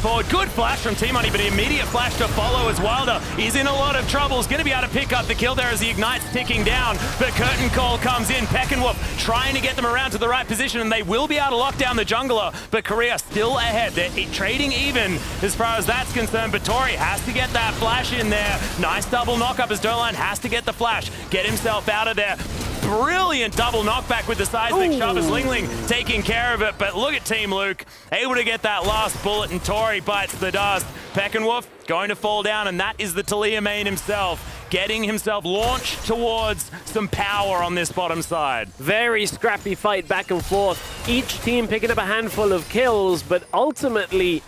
forward. Good flash from T-Money, but an immediate flash to follow as Wilder is in a lot of trouble. He's going to be able to pick up the kill there as the Ignite's ticking down. But Curtain Call comes in. MaKNooN trying to get them around to the right position, and they will be able to lock down the jungler. But Korea still ahead. They're trading even as far as that's concerned. But Tori has to get that flash in there. Nice double knock-up as Dolan has to get the flash, get himself out of there. Brilliant double knockback with the seismic shove as Lingling taking care of it. But look at Team Luke, able to get that last bullet, and Tori bites the dust. MaKNooN going to fall down, and that is the Taliyah main himself, getting himself launched towards some power on this bottom side. Very scrappy fight back and forth. Each team picking up a handful of kills, but ultimately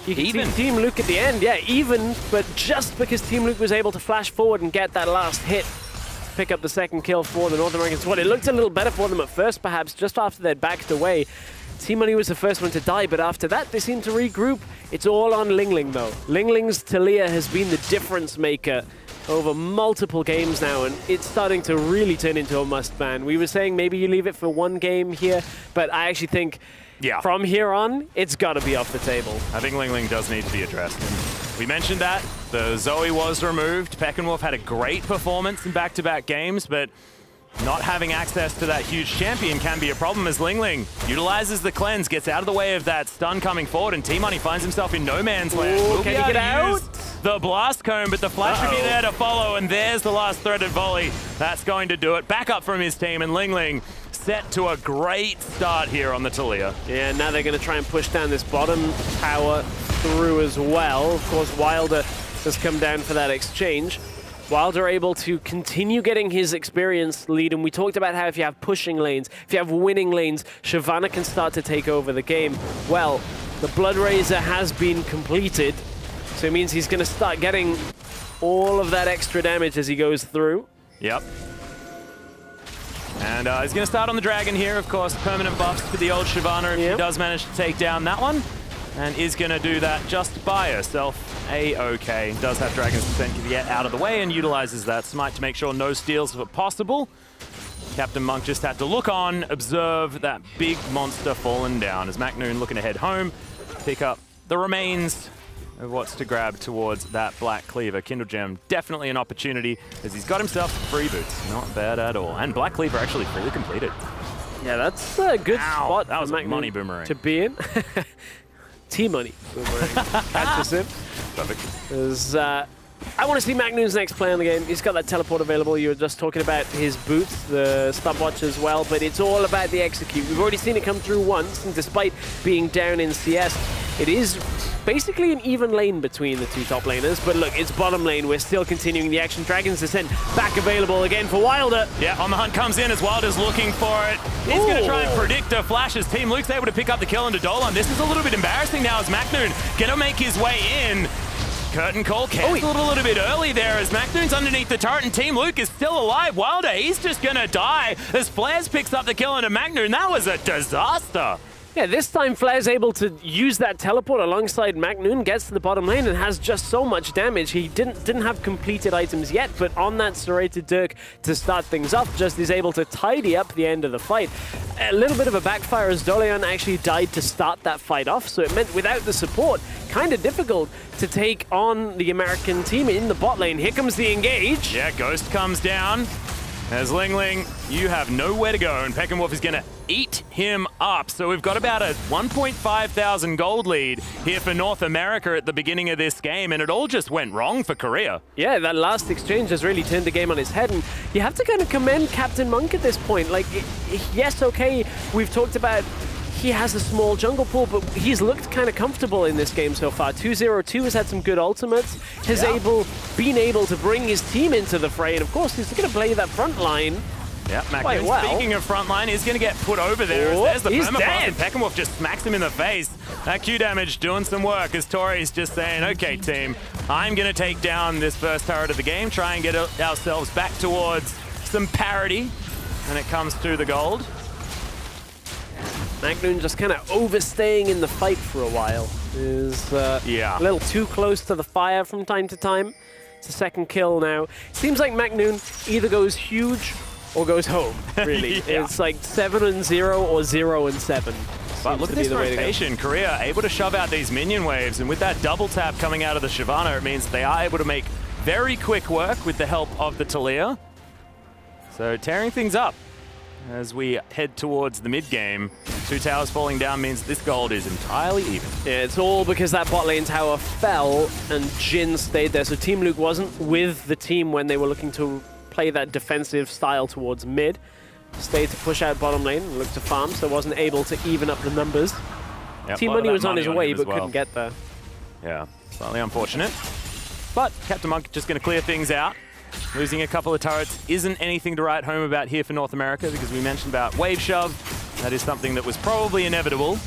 you can see Team Luke at the end. Yeah, even, but just because Team Luke was able to flash forward and get that last hit, pick up the second kill for the North American squad. It looked a little better for them at first, perhaps, just after they'd backed away. T-Money was the first one to die, but after that, they seemed to regroup. It's all on Lingling, though. Lingling's Taliyah has been the difference maker over multiple games now, and it's starting to really turn into a must-ban. We were saying maybe you leave it for one game here, but I actually think from here on, it's got to be off the table. I think Lingling does need to be addressed. We mentioned that. The Zoe was removed. MaKNooN had a great performance in back-to-back games, but not having access to that huge champion can be a problem as Lingling utilizes the cleanse, gets out of the way of that stun coming forward, and T-Money finds himself in no man's land. Ooh, can he get out? The blast cone, but the flash will be there to follow, and there's the last threaded volley. That's going to do it. Back up from his team, and Lingling set to a great start here on the Taliyah. Yeah, now they're going to try and push down this bottom tower through as well. Of course, Wilder has come down for that exchange. Wilder able to continue getting his experience lead, and we talked about how if you have pushing lanes, if you have winning lanes, Shyvana can start to take over the game. Well, the Blood Razor has been completed, so it means he's going to start getting all of that extra damage as he goes through. Yep. And he's going to start on the Dragon here, of course. Permanent buffs for the old Shyvana if he does manage to take down that one. And is going to do that just by herself. A-OK. Does have Dragon's Descent to get out of the way and utilizes that smite to make sure no steals were possible. Captain Monk just had to look on, observe that big monster falling down as MaKNooN looking to head home, pick up the remains of what's to grab towards that Black Cleaver. Kindle Gem, definitely an opportunity as he's got himself free boots. Not bad at all. And Black Cleaver actually freely completed. Yeah, that's a good spot. That was a money MaKNooN boomerang. to be in. T-Money boomerang. Catches him. Perfect. I want to see MaKNooN's next play on the game. He's got that teleport available. You were just talking about his boots, the stopwatch as well, but it's all about the execute. We've already seen it come through once, and despite being down in CS, it is basically an even lane between the two top laners. But look, it's bottom lane. We're still continuing the action. Dragon's Descent back available again for Wilder. Yeah, on the hunt comes in as Wilder's looking for it. He's going to try and predict a flash as Team Luke's able to pick up the kill into Dolan. This is a little bit embarrassing now as MaKNooN going to make his way in. Curtain Call canceled a little bit early there as MaKNooN's underneath the turret and Team Luke is still alive. Wilder, he's just going to die as Flares picks up the kill into MaKNooN. That was a disaster. Yeah, this time Flare's able to use that teleport alongside MaKNooN, gets to the bottom lane and has just so much damage. He didn't have completed items yet, but on that serrated Dirk to start things off, just is able to tidy up the end of the fight. A little bit of a backfire as Doleon actually died to start that fight off, so it meant without the support, kind of difficult to take on the American team in the bot lane. Here comes the engage. Yeah, Ghost comes down. As Lingling, you have nowhere to go, and MaKNooN is going to eat him up. So we've got about a 1,500 gold lead here for North America at the beginning of this game, and it all just went wrong for Korea. Yeah, that last exchange has really turned the game on its head, and you have to kind of commend Captain Monk at this point. Like, yes, okay, we've talked about he has a small jungle pool, but he's looked kind of comfortable in this game so far. 2-0-2 has had some good ultimates, has been able to bring his team into the fray, and of course he's going to play that front line. Yeah, MaKNooN, speaking of front line, is going to get put over there. There's the permabuff, and MaKNooN just smacks him in the face. That Q damage doing some work as Tori's just saying, okay, team, I'm going to take down this first turret of the game, try and get ourselves back towards some parity when it comes to the gold. MaKNooN just kind of overstaying in the fight for a while. Is a little too close to the fire from time to time. It's a second kill now. Seems like MaKNooN either goes huge or goes home, really. It's like 7-0 or 0-7. But look at this rotation. Korea able to shove out these minion waves, and with that double tap coming out of the Shyvana, it means they are able to make very quick work with the help of the Talia. So tearing things up as we head towards the mid-game. 2 towers falling down means this gold is entirely even. Yeah, it's all because that bot lane tower fell and Jin stayed there. So Team Luke wasn't with the team when they were looking to play that defensive style towards mid. Stayed to push out bottom lane and look to farm, so wasn't able to even up the numbers. Yep, Team Money was on his way, but couldn't get there. Yeah, slightly unfortunate. But Captain Monk just going to clear things out. Losing a couple of turrets isn't anything to write home about here for North America, because we mentioned about wave shove. That is something that was probably inevitable.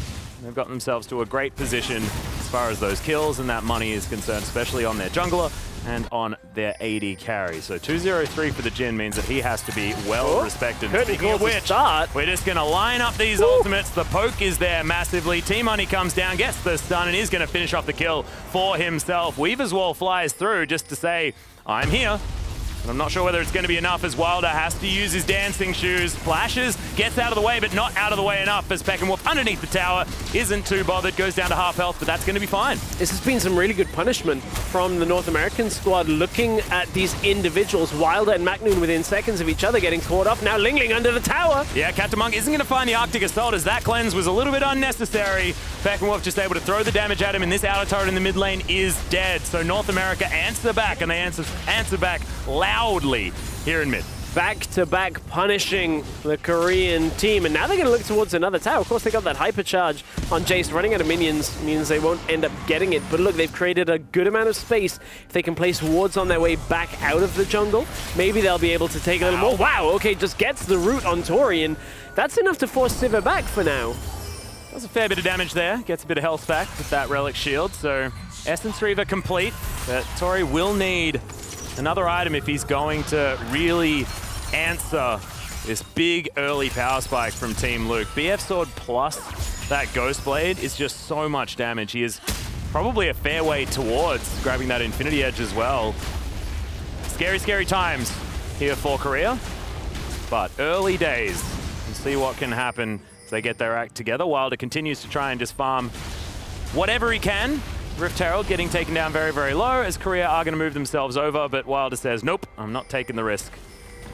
They've gotten themselves to a great position as far as those kills and that money is concerned, especially on their jungler and on their AD carry. So 2-0-3 for the Jin means that he has to be well respected. Speaking of which, we're just going to line up these ultimates. The poke is there massively. Team Money comes down, gets the stun, and is going to finish off the kill for himself. Weaver's Wall flies through just to say, I'm here. And I'm not sure whether it's going to be enough, as Wilder has to use his dancing shoes. Flashes, gets out of the way, but not out of the way enough, as Peckenwolf underneath the tower isn't too bothered, goes down to half health, but that's going to be fine. This has been some really good punishment from the North American squad, looking at these individuals. Wilder and MaKNooN within seconds of each other getting caught up. Now Lingling under the tower. Yeah, Captain Monk isn't going to find the Arctic Assault, as that cleanse was a little bit unnecessary. Peckenwolf just able to throw the damage at him, and this outer turret in the mid lane is dead. So North America answer back, and they answer back loudly here in mid. Back-to-back punishing the Korean team, and now they're going to look towards another tower. Of course, they got that hypercharge on Jace. Running out of minions means they won't end up getting it, but look, they've created a good amount of space. If they can place wards on their way back out of the jungle, maybe they'll be able to take a little more. Wow, okay, just gets the root on Tori, and that's enough to force Sivir back for now. Does a fair bit of damage there, gets a bit of health back with that relic shield, so Essence Reaver complete, but Tori will need another item if he's going to really answer this big early power spike from Team Luke. BF Sword plus that Ghost Blade is just so much damage. He is probably a fair way towards grabbing that Infinity Edge as well. Scary, scary times here for Korea, but early days. We'll see what can happen as they get their act together. Wilder continues to try and just farm whatever he can. Rift Herald getting taken down very, very low, as Korea are going to move themselves over, but Wilder says, nope, I'm not taking the risk.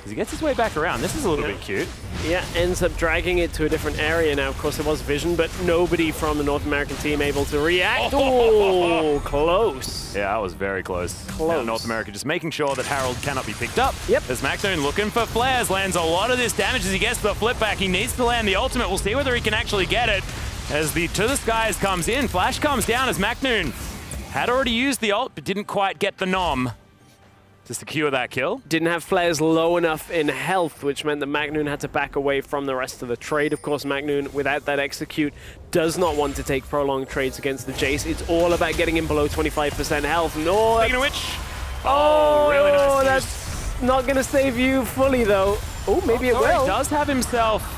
As he gets his way back around. This is a little bit cute. Yeah, ends up dragging it to a different area now. Of course, there was vision, but nobody from the North American team able to react. Oh, close. Yeah, that was very close. Now North America just making sure that Herald cannot be picked up. Yep. As MaKNooN looking for flares, lands a lot of this damage as he gets the flip back. He needs to land the ultimate. We'll see whether he can actually get it. As the To The Skies comes in, Flash comes down as MaKNooN had already used the ult, but didn't quite get the nom to secure that kill. Didn't have flares low enough in health, which meant that MaKNooN had to back away from the rest of the trade. Of course, MaKNooN, without that execute, does not want to take prolonged trades against the Jace. It's all about getting him below 25% health. No, speaking of which, really nice. That's not going to save you fully, though. Oh, maybe it will. He does have himself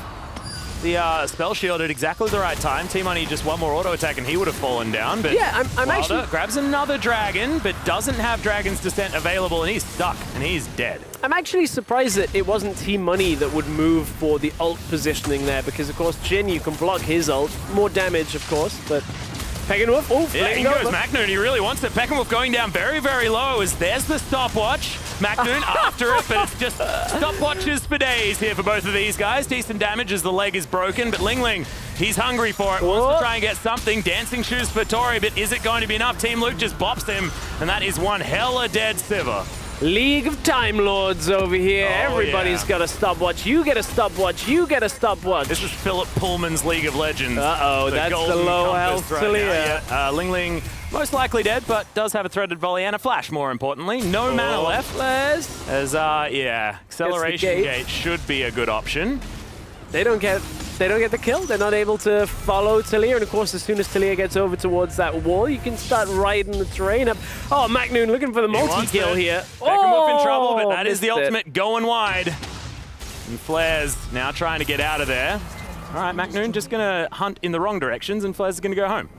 the spell shield at exactly the right time. Team Money just one more auto attack and he would have fallen down. But yeah, I'm Wilder actually grabs another dragon, but doesn't have Dragon's Descent available, and he's stuck and he's dead. I'm actually surprised that it wasn't Team Money that would move for the ult positioning there, because of course Jin, you can block his ult, more damage of course, but Peckenwolf, oh, yeah, he goes MaKNooN, he really wants it. Peckenwolf going down very, very low, as there's the stopwatch. MaKNooN after it, but it's just stopwatches for days here for both of these guys. Decent damage as the leg is broken, but Lingling, he's hungry for it. Wants to try and get something. Dancing shoes for Tori, but is it going to be enough? Team Luke just bops him, and that is one hella dead Sivir. League of Time Lords over here. Everybody's got a stopwatch. You get a stopwatch. You get a stopwatch. This is Philip Pullman's League of Legends. Uh-oh, that's the low health Talia. Lingling most likely dead, but does have a threaded volley and a flash, more importantly. No mana left. As, Acceleration Gate should be a good option. They don't get the kill. They're not able to follow Talia, and of course, as soon as Talia gets over towards that wall, you can start riding the terrain up. Oh, MaKNooN looking for the multi-kill here. Peckenwolf in trouble, but that is the ultimate going wide. And Flares now trying to get out of there. All right, MaKNooN just going to hunt in the wrong directions, and Flares is going to go home.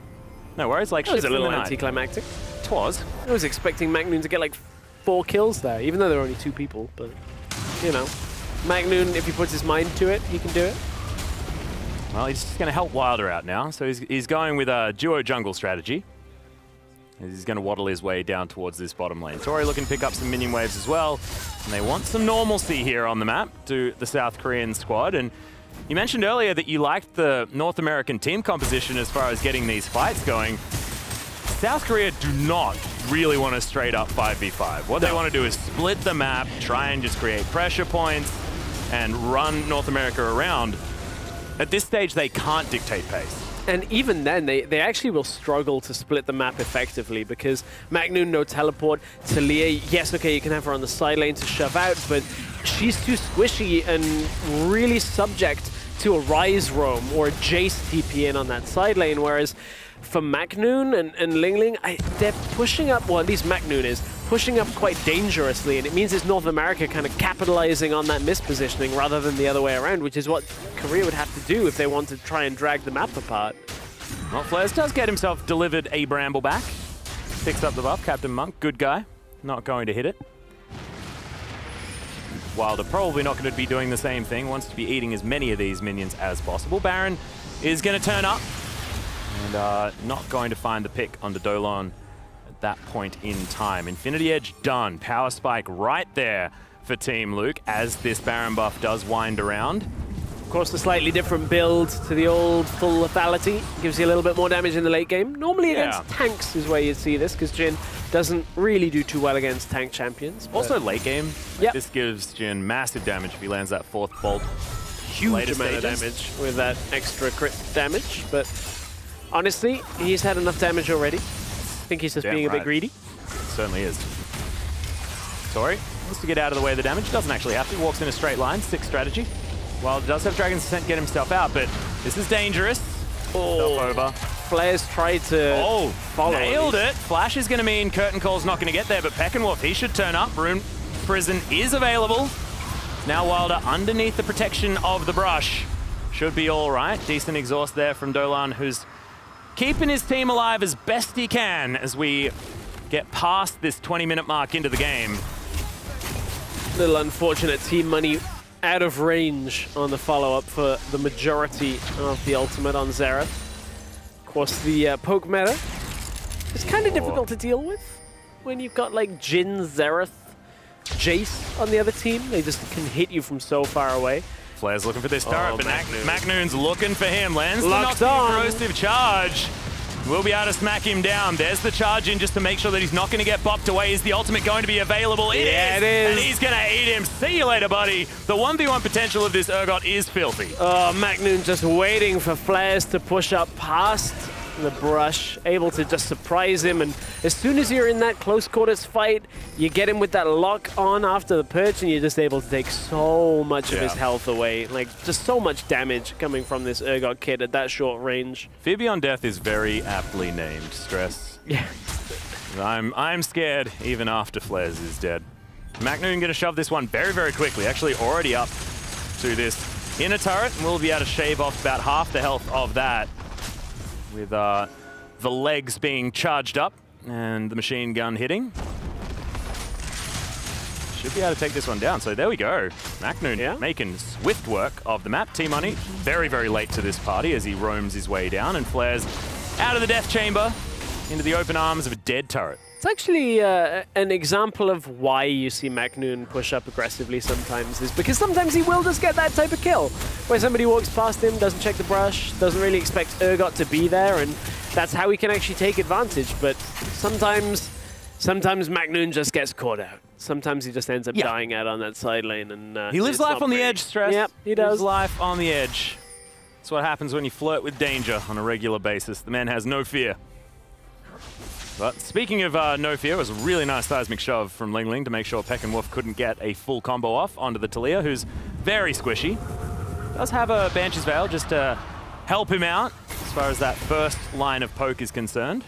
No worries, like that was a little anticlimactic. It was. I was expecting MaKNooN to get like 4 kills there, even though there are only 2 people, but you know. MaKNooN, if he puts his mind to it, he can do it. Well, he's just going to help Wilder out now. So he's going with a duo jungle strategy. He's going to waddle his way down towards this bottom lane. Tori looking to pick up some minion waves as well. And they want some normalcy here on the map to the South Korean squad. And you mentioned earlier that you liked the North American team composition as far as getting these fights going. South Korea do not really want to straight up 5v5. What they want to do is split the map, try and just create pressure points and run North America around. At this stage, they can't dictate pace. And even then, they actually will struggle to split the map effectively because MaKNooN, no teleport. Talia, yes, okay, you can have her on the side lane to shove out, but she's too squishy and really subject to a Rise roam or a Jace TP in on that side lane, whereas for MaKNooN and Ling, they're pushing up, well, at least MaKNooN is, pushing up quite dangerously, and it means it's North America kind of capitalizing on that mispositioning rather than the other way around, which is what Korea would have to do if they want to try and drag the map apart. Well, Flares does get himself delivered a bramble back. Picks up the buff, Captain Monk, good guy. Not going to hit it. Wilder probably not going to be doing the same thing, wants to be eating as many of these minions as possible. Baron is going to turn up and not going to find the pick onto Dolan at that point in time. Infinity Edge done. Power Spike right there for Team Luke as this Baron buff does wind around. Of course, a slightly different build to the old full lethality. Gives you a little bit more damage in the late game. Normally against tanks is where you'd see this, because Jhin doesn't really do too well against tank champions. Also late game, this gives Jhin massive damage if he lands that 4th bolt. Huge amount of damage with that extra crit damage, but honestly, he's had enough damage already. I think he's just being a bit greedy. Certainly is. Tori wants to get out of the way of the damage. Doesn't actually have to. Walks in a straight line. 6 strategy. Wilder does have Dragon's Descent, get himself out, but this is dangerous. Over. Flares tried to follow. Nailed it. Flash is going to mean Curtain Call's not going to get there, but Peckenwolf, he should turn up. Rune Prison is available. Now Wilder underneath the protection of the brush. Should be all right. Decent exhaust there from Dolan, who's keeping his team alive as best he can as we get past this 20-minute mark into the game. Little unfortunate team money out of range on the follow-up for the majority of the ultimate on Xerath. Of course, the poke meta is kind of difficult to deal with when you've got like Jhin, Xerath, Jace on the other team. They just can hit you from so far away. Flair's looking for this turret, but MaKNoon's looking for him. Lands the corrosive charge. We'll be able to smack him down. There's the charge in just to make sure that he's not going to get bopped away. Is the ultimate going to be available? It is. And he's going to eat him. See you later, buddy. The 1v1 potential of this Urgot is filthy. Oh, MaKNooN just waiting for Flares to push up past the brush, able to just surprise him. And as soon as you're in that close quarters fight, you get him with that lock on after the perch, and you're just able to take so much of his health away. Like, just so much damage coming from this Urgot kid at that short range. Fear Beyond Death is very aptly named, Stress. Yeah. I'm scared even after Flares is dead. MaKNooN going to shove this one very, very quickly. Actually already up to this inner turret, and we'll be able to shave off about half the health of that, with the legs being charged up and the machine gun hitting. Should be able to take this one down. So there we go. MaKNooN making swift work of the map. T-Money very, very late to this party as he roams his way down and flares out of the death chamber into the open arms of a dead turret. It's actually an example of why you see MaKNooN push up aggressively sometimes, is because sometimes he will just get that type of kill, where somebody walks past him, doesn't check the brush, doesn't really expect Urgot to be there, and that's how he can actually take advantage. But sometimes MaKNooN just gets caught out. Sometimes he just ends up dying out on that side lane. And he lives life on the edge, Stress. Yep, he does. Lives life on the edge. That's what happens when you flirt with danger on a regular basis. The man has no fear. But speaking of no fear, it was a really nice seismic shove from Ling to make sure Peckenwolf couldn't get a full combo off onto the Talia, who's very squishy. Does have a Banshee's Veil just to help him out as far as that first line of poke is concerned.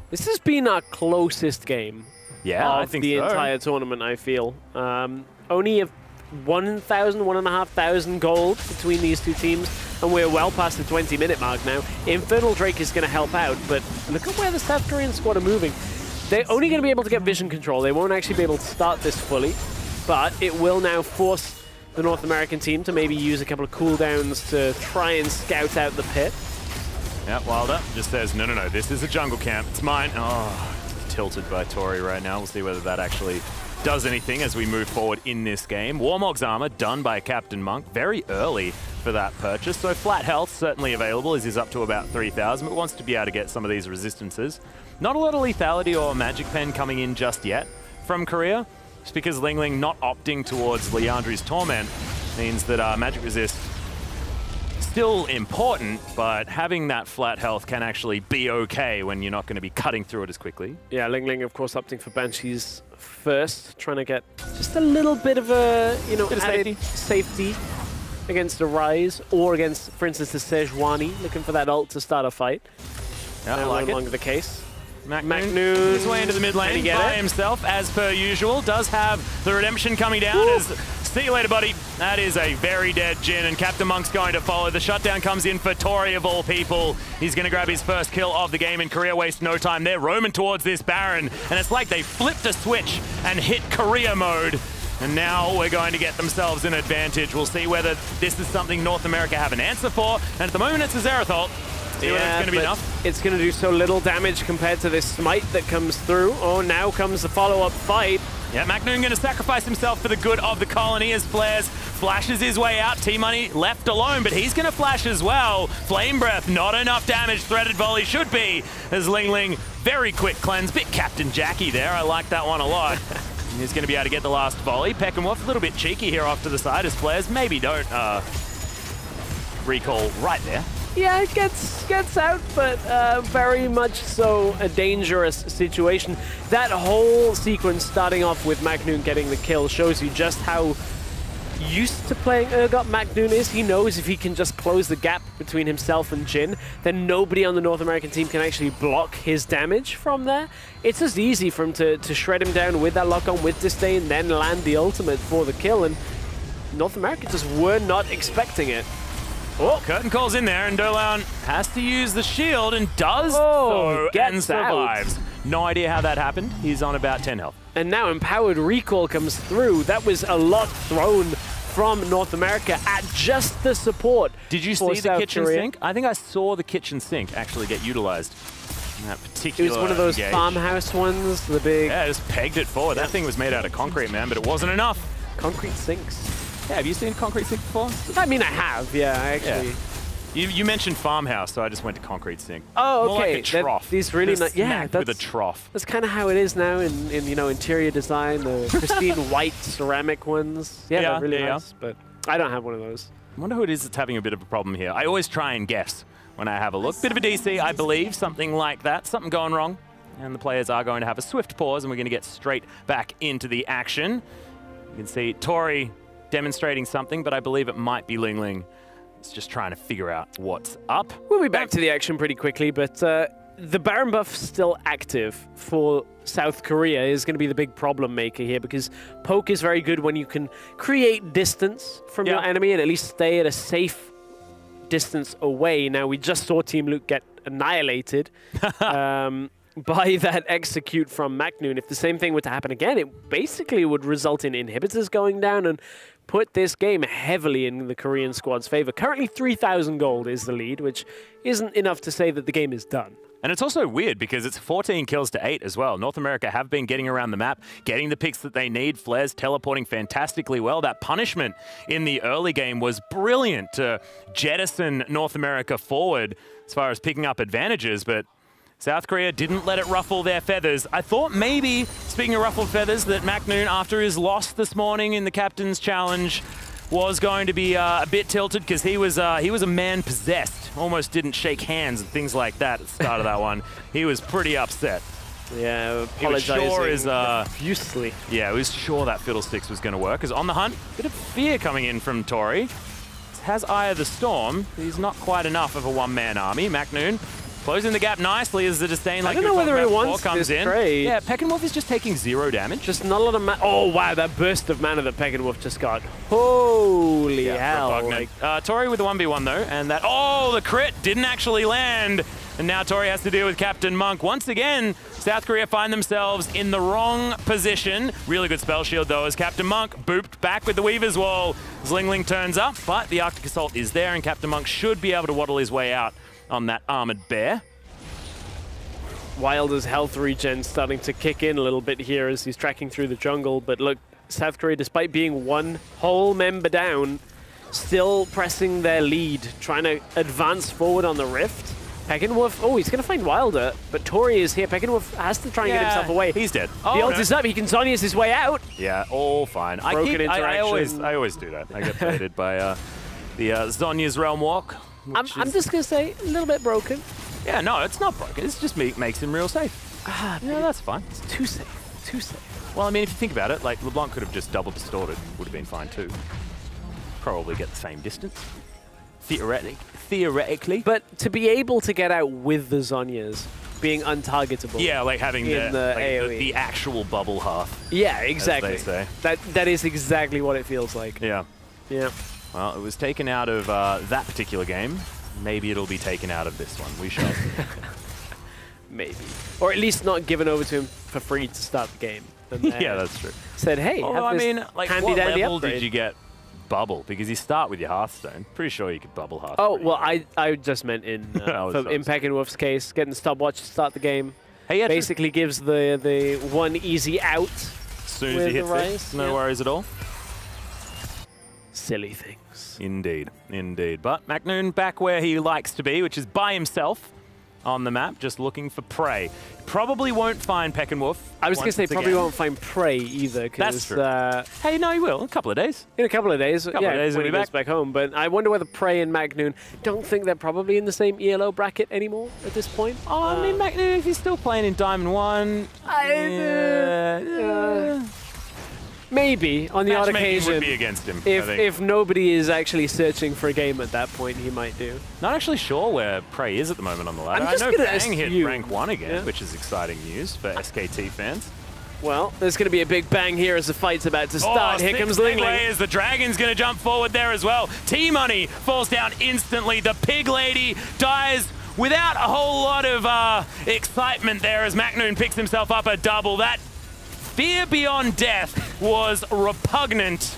This has been our closest game I think the entire tournament, I feel. Only 1,000, 1,500 gold between these two teams, and we're well past the 20-minute mark now. Infernal Drake is going to help out, but look at where the South Korean squad are moving. They're only going to be able to get vision control. They won't actually be able to start this fully, but it will now force the North American team to maybe use a couple of cooldowns to try and scout out the pit. Yeah, Wilder just says, no, no, no, this is a jungle camp. It's mine. Oh, it's tilted by Tori right now. We'll see whether that actually does anything as we move forward in this game. Warmog's armor done by Captain Monk very early for that purchase. So flat health certainly available as he's up to about 3,000, but wants to be able to get some of these resistances. Not a lot of lethality or magic pen coming in just yet from Korea. Just because Ling Ling not opting towards Liandry's Torment means that magic resist still important, but having that flat health can actually be okay when you're not going to be cutting through it as quickly. Yeah, Ling Ling, of course, opting for Banshees first, trying to get just a little bit of a, you know, added safety against the Rise, or against, for instance, the Sejuani, looking for that ult to start a fight. Yeah, I like no longer the case. MaKNooN his way into the mid lane by himself, as per usual. Does have the redemption coming down as, see you later, buddy. That is a very dead Jhin, and Captain Monk's going to follow. The shutdown comes in for Tori, of all people. He's going to grab his first kill of the game, and Korea waste no time. They're roaming towards this Baron, and it's like they flipped a switch and hit Korea mode. And now we're going to get themselves an advantage. We'll see whether this is something North America have an answer for. And at the moment, it's a Xerath. See whether it's going to be enough. It's going to do so little damage compared to this smite that comes through. Oh, now comes the follow-up fight. Yeah, MaKNooN going to sacrifice himself for the good of the colony as Flares flashes his way out. T-Money left alone, but he's going to flash as well. Flame Breath, not enough damage. Threaded Volley should be, as Ling Ling, very quick cleanse. Bit Captain Jackie there. I like that one a lot. He's going to be able to get the last volley. Peckenwolf a little bit cheeky here off to the side as Flares maybe don't recall right there. Yeah, it gets out, but very much so a dangerous situation. That whole sequence starting off with MaKNooN getting the kill shows you just how used to playing Urgot MaKNooN is. He knows if he can just close the gap between himself and Jhin, then nobody on the North American team can actually block his damage from there. It's just easy for him to shred him down with that lock-on, with Disdain, then land the ultimate for the kill, and North America just were not expecting it. Oh, Curtain Call's in there, and Dolan has to use the shield and does and survives. No idea how that happened. He's on about 10 health. And now Empowered Recall comes through. That was a lot thrown from North America at just the support. Did you see the kitchen sink? I think I saw the kitchen sink actually get utilized in that particular It was one of those farmhouse ones, the big... Yeah, just pegged it forward. That thing was made out of concrete, man, but it wasn't enough. Concrete sinks. Yeah, have you seen concrete sink before? I mean, I have, yeah, actually. Yeah. You mentioned farmhouse, so I just went to concrete sink. Oh, okay. More like a trough. These really nice. Yeah, that's with a trough. That's kind of how it is now in you know, interior design. The pristine white ceramic ones. Yeah, they're really nice. But I don't have one of those. I wonder who it is that's having a bit of a problem here. I always try and guess when I have a look. Bit of a DC, I believe, something like that. Something going wrong, and the players are going to have a swift pause, and we're going to get straight back into the action. You can see Tori demonstrating something, but I believe it might be Ling Ling. It's just trying to figure out what's up. We'll be back to the action pretty quickly, but the Baron buff still active for South Korea is going to be the big problem maker here, because poke is very good when you can create distance from your enemy and at least stay at a safe distance away. Now, we just saw Team Luke get annihilated by that execute from MaKNooN. If the same thing were to happen again, it basically would result in inhibitors going down and put this game heavily in the Korean squad's favor. Currently 3,000 gold is the lead, which isn't enough to say that the game is done. And it's also weird because it's 14 kills to 8 as well. North America have been getting around the map, getting the picks that they need. Flares teleporting fantastically well. That punishment in the early game was brilliant to jettison North America forward as far as picking up advantages, but South Korea didn't let it ruffle their feathers. I thought maybe, speaking of ruffled feathers, that MaKNooN, after his loss this morning in the Captain's Challenge, was going to be a bit tilted because he was a man possessed. Almost didn't shake hands and things like that at the start of that one. He was pretty upset. Yeah, apologizing profusely. Yeah, he was sure that Fiddlesticks was going to work. Because on the hunt, bit of fear coming in from Tori. Has Eye of the Storm. He's not quite enough of a one-man army. MaKNooN closing the gap nicely as the Disdain, like I don't know whether he wants comes in. Trade. Yeah, Peckenwolf is just taking 0 damage. Just not a lot of mana. Oh, wow, that burst of mana that Peckenwolf just got. Holy hell. Like, Tori with the 1v1 though, and that, oh, the crit didn't actually land. And now Tori has to deal with Captain Monk. Once again, South Korea find themselves in the wrong position. Really good spell shield, though, as Captain Monk booped back with the Weaver's Wall. Zlingling turns up, but the Arctic Assault is there, and Captain Monk should be able to waddle his way out on that Armored Bear. Wilder's health regen starting to kick in a little bit here as he's tracking through the jungle. But look, South Korea, despite being one whole member down, still pressing their lead, trying to advance forward on the Rift. PeckNWolf, oh, he's going to find Wilder, but Tori is here. PeckNWolf has to try and get himself away. He's dead. The ult is up. He can Zhonya's his way out. Yeah, all fine. I always do that. I get baited by the Zhonya's Realm Walk. I'm just going to say, a little bit broken. Yeah, no, it's not broken. It just makes him real safe. Yeah, that's fine. It's too safe. Too safe. Well, I mean, if you think about it, like, LeBlanc could have just double distorted. Would have been fine, too. Probably get the same distance. Theoretically. But to be able to get out with the Zhonyas being untargetable. Yeah, like having the actual bubble half. Yeah, exactly. As they say. That is exactly what it feels like. Yeah. Yeah. Well, it was taken out of that particular game. Maybe it'll be taken out of this one. We shall see. Maybe. Or at least not given over to him for free to start the game. Yeah, that's true. Said, hey, have this like, handy what dandy level upgrade. did you get bubble? Because you start with your Hearthstone. Pretty sure you could bubble Hearthstone. Oh, well, I just meant in PeckNWolf's case, getting the stopwatch to start the game. Hey, yeah, basically gives the one easy out. As soon as he hits it, no worries at all. Silly things. Indeed, indeed. But MaKNooN back where he likes to be, which is by himself on the map, just looking for prey. Probably won't find PeckNWolf. I was going to say probably won't find prey either. That's true. Hey, no, he will. In a couple of days. In a couple of days. When he goes back home. But I wonder whether prey and MaKNooN, don't think they're probably in the same ELO bracket anymore at this point. Oh, I mean, MaKNooN, if he's still playing in Diamond 1. Maybe, on the odd occasion, would be against him, if nobody is actually searching for a game at that point, he might do. Not actually sure where Prey is at the moment on the ladder. I know Bang hit rank 1 again, which is exciting news for SKT fans. Well, there's going to be a big bang here as the fight's about to start. Here comes Zlingling. As the Dragon's going to jump forward there as well. T-Money falls down instantly. The Pig Lady dies without a whole lot of excitement there as MaKNooN picks himself up a double. That fear beyond death was repugnant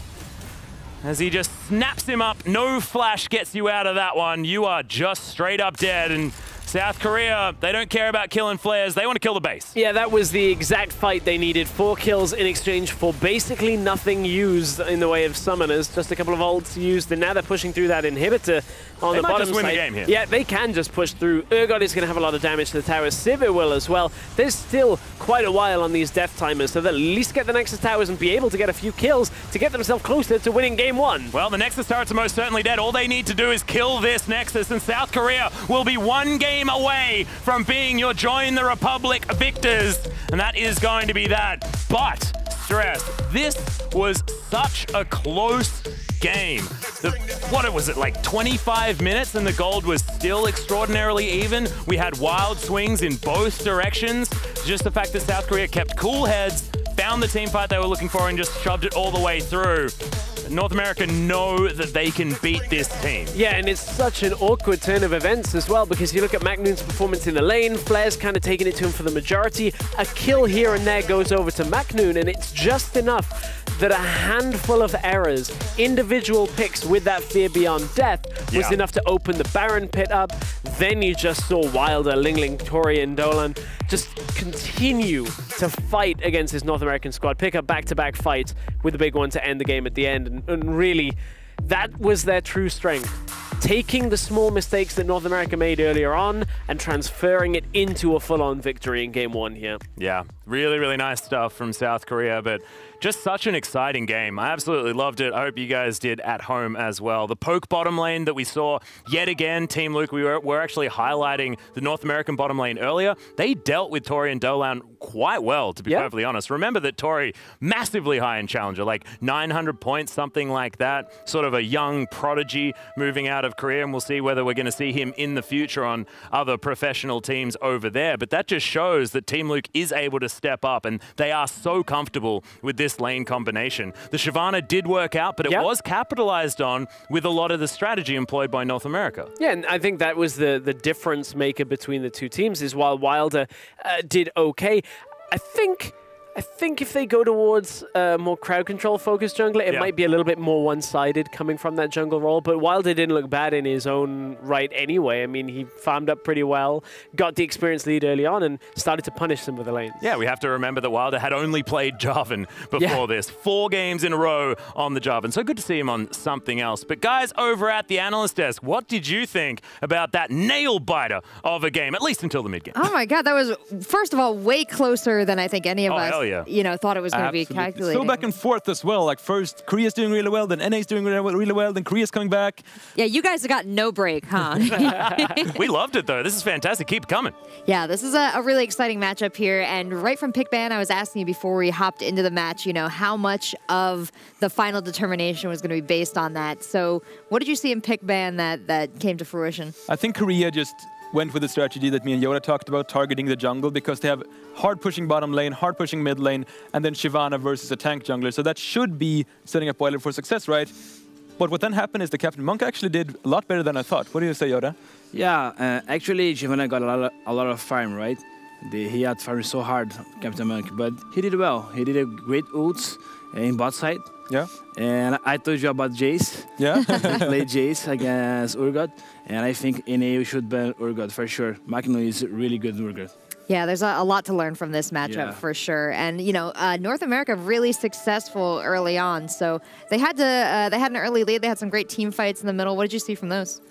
as he just snaps him up. No flash gets you out of that one. You are just straight up dead. And South Korea, they don't care about killing flares. They want to kill the base. Yeah, that was the exact fight they needed. 4 kills in exchange for basically nothing used in the way of summoners. Just a couple of ults used, and now they're pushing through that inhibitor on the bottom side. They might just win the game here. Yeah, they can just push through. Urgot is going to have a lot of damage to the tower. Sivir will as well. There's still quite a while on these death timers, so they'll at least get the Nexus towers and be able to get a few kills to get themselves closer to winning game 1. Well, the Nexus turrets are most certainly dead. All they need to do is kill this Nexus, and South Korea will be 1 game away from being your Join the Republic victors. And that is going to be that. But, stress, this was such a close game. What was it, like 25 minutes and the gold was still extraordinarily even? We had wild swings in both directions. Just the fact that South Korea kept cool heads, found the team fight they were looking for, and just shoved it all the way through. North America know that they can beat this team. Yeah, and it's such an awkward turn of events as well, because you look at MaKNoon's performance in the lane, Flair's kind of taking it to him for the majority. A kill here and there goes over to MaKNooN, and it's just enough that a handful of errors, individual picks with that fear beyond death, was enough to open the Baron pit up. Then you just saw Wilder, Lingling, Tori, and Dolan just continue to fight against his North American squad, pick up back-to-back fights with the big one to end the game at the end. And really, that was their true strength. Taking the small mistakes that North America made earlier on and transferring it into a full-on victory in game 1 here. Yeah, really, really nice stuff from South Korea, but just such an exciting game. I absolutely loved it. I hope you guys did at home as well. The poke bottom lane that we saw yet again, Team Luke, we were actually highlighting the North American bottom lane earlier. They dealt with Tori and Dolan quite well, to be perfectly honest. Remember that Tori, massively high in Challenger, like 900 points, something like that. Sort of a young prodigy moving out of Korea, and we'll see whether we're going to see him in the future on other other professional teams over there. But that just shows that Team Luke is able to step up, and they are so comfortable with this lane combination. The Shyvana did work out, but it was capitalized on with a lot of the strategy employed by North America. Yeah, and I think that was the difference maker between the two teams, is while Wilder did okay, I think if they go towards more crowd control focused jungler, it might be a little bit more one-sided coming from that jungle role. But Wilder didn't look bad in his own right anyway. I mean, he farmed up pretty well, got the experience lead early on, and started to punish some of the lanes. Yeah, we have to remember that Wilder had only played Jarvan before this. 4 games in a row on the Jarvan. So good to see him on something else. But guys, over at the analyst desk, what did you think about that nail-biter of a game, at least until the mid-game? Oh my God, that was, first of all, way closer than I think any of us thought it was going to be calculated. So back and forth as well. Like first, Korea's doing really well, then NA's doing really well, then Korea's coming back. Yeah, you guys have got no break, huh? We loved it, though. This is fantastic. Keep it coming. Yeah, this is a really exciting matchup here. And right from pick ban, I was asking you before we hopped into the match, how much of the final determination was going to be based on that. So what did you see in pick ban that came to fruition? I think Korea just went with the strategy that me and Yoda talked about, targeting the jungle, because they have hard pushing bottom lane, hard pushing mid lane, and then Shyvana versus a tank jungler. So that should be setting up Wilder for success, right? But what then happened is the Captain Monk actually did a lot better than I thought. What do you say, Yoda? Yeah, actually Shyvana got a lot of farm, right? He had farmed so hard, Captain Monk, but he did well. He did a great ults in bot side. Yeah. And I told you about Jace. Yeah. He played Jace against Urgot, and I think NA should ban Urgot for sure. MaKNooN is really good Urgot. Yeah, there's a lot to learn from this matchup for sure. And North America really successful early on, so they had an early lead. They had some great team fights in the middle. What did you see from those?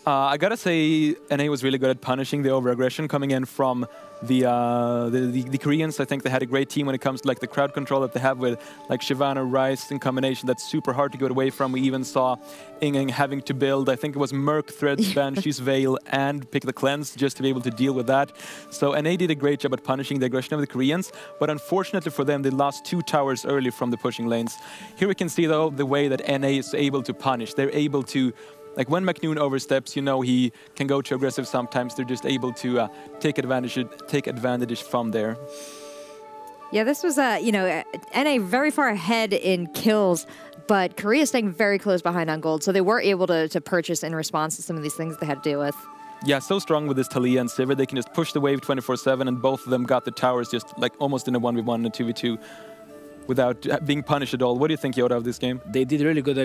I gotta say, NA was really good at punishing the over-aggression coming in from the Koreans. I think they had a great team when it comes to like the crowd control that they have with like Shyvana, Rice in combination. That's super hard to get away from. We even saw Ingeng having to build, I think it was Merc, Threads, Banshees, Veil, and pick the Cleanse just to be able to deal with that. So NA did a great job at punishing the aggression of the Koreans, but unfortunately for them, they lost 2 towers early from the pushing lanes. Here we can see though the way that NA is able to punish. They're able to, like when MaKNooN oversteps, he can go too aggressive sometimes. They're just able to take advantage from there. Yeah, this was, NA very far ahead in kills, but Korea staying very close behind on gold, so they were able to purchase in response to some of these things they had to deal with. Yeah, so strong with this Taliyah and Sivir. They can just push the wave 24/7, and both of them got the towers just like almost in a 1v1 and a 2v2 without being punished at all. What do you think, Yoda, of this game? They did really good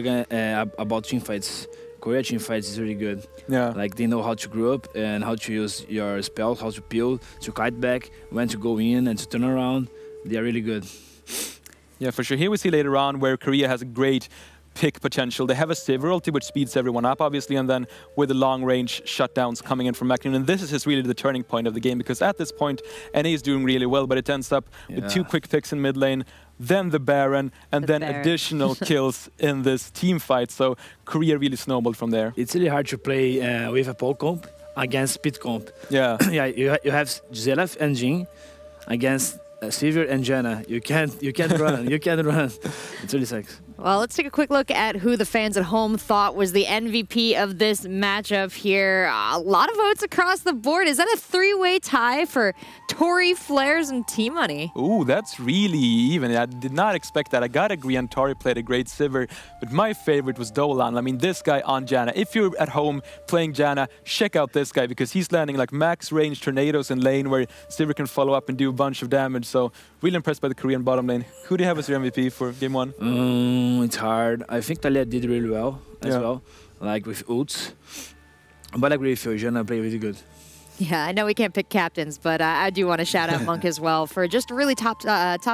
about team fights. Korea team fights is really good. Yeah. Like they know how to grow up and how to use your spells, how to peel, to kite back, when to go in and to turn around. They are really good. Yeah, for sure. Here we see later on where Korea has a great pick potential. They have a Sivir ulti which speeds everyone up, obviously, and then with the long-range shutdowns coming in from MaKNooN. And this is really the turning point of the game, because at this point, NA is doing really well, but it ends up with 2 quick picks in mid lane, then the Baron, and then additional kills in this team fight. So Korea really snowballed from there. It's really hard to play with a pole comp against speed comp. Yeah. Yeah, you have Zelef and Jhin against Sivir and Janna. You can't run. You can't run. It really sucks. Well, let's take a quick look at who the fans at home thought was the MVP of this matchup here. A lot of votes across the board. Is that a 3-way tie for Tori, Flares, and T-Money? Ooh, that's really even. I did not expect that. I gotta agree on Tori played a great Sivir, but my favorite was Dolan. I mean, this guy on Janna. If you're at home playing Janna, check out this guy, because he's landing like max range tornadoes in lane where Sivir can follow up and do a bunch of damage. So really impressed by the Korean bottom lane. Who do you have as your MVP for game 1? It's hard. I think Taliyah did really well as well, like with ults. But I agree with you, Janna played really good. Yeah, I know we can't pick captains, but I do want to shout out Monk as well for just really top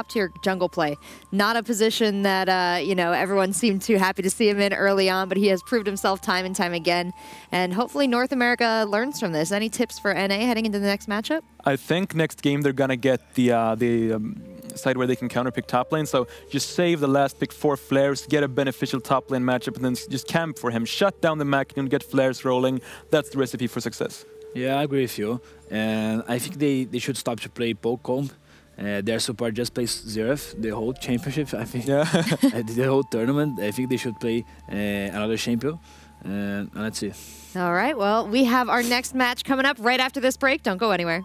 tier jungle play. Not a position that everyone seemed too happy to see him in early on, but he has proved himself time and time again. And hopefully North America learns from this. Any tips for NA heading into the next matchup? I think next game they're gonna get the side where they can counterpick top lane. So just save the last pick for Flares, get a beneficial top lane matchup, and then just camp for him. Shut down the MaKNooN, get Flares rolling. That's the recipe for success. Yeah, I agree with you. And I think they should stop to play poke comp. Their support just plays Xerath the whole championship, I think. Yeah. The whole tournament. I think they should play another champion. And let's see. All right, well, we have our next match coming up right after this break. Don't go anywhere.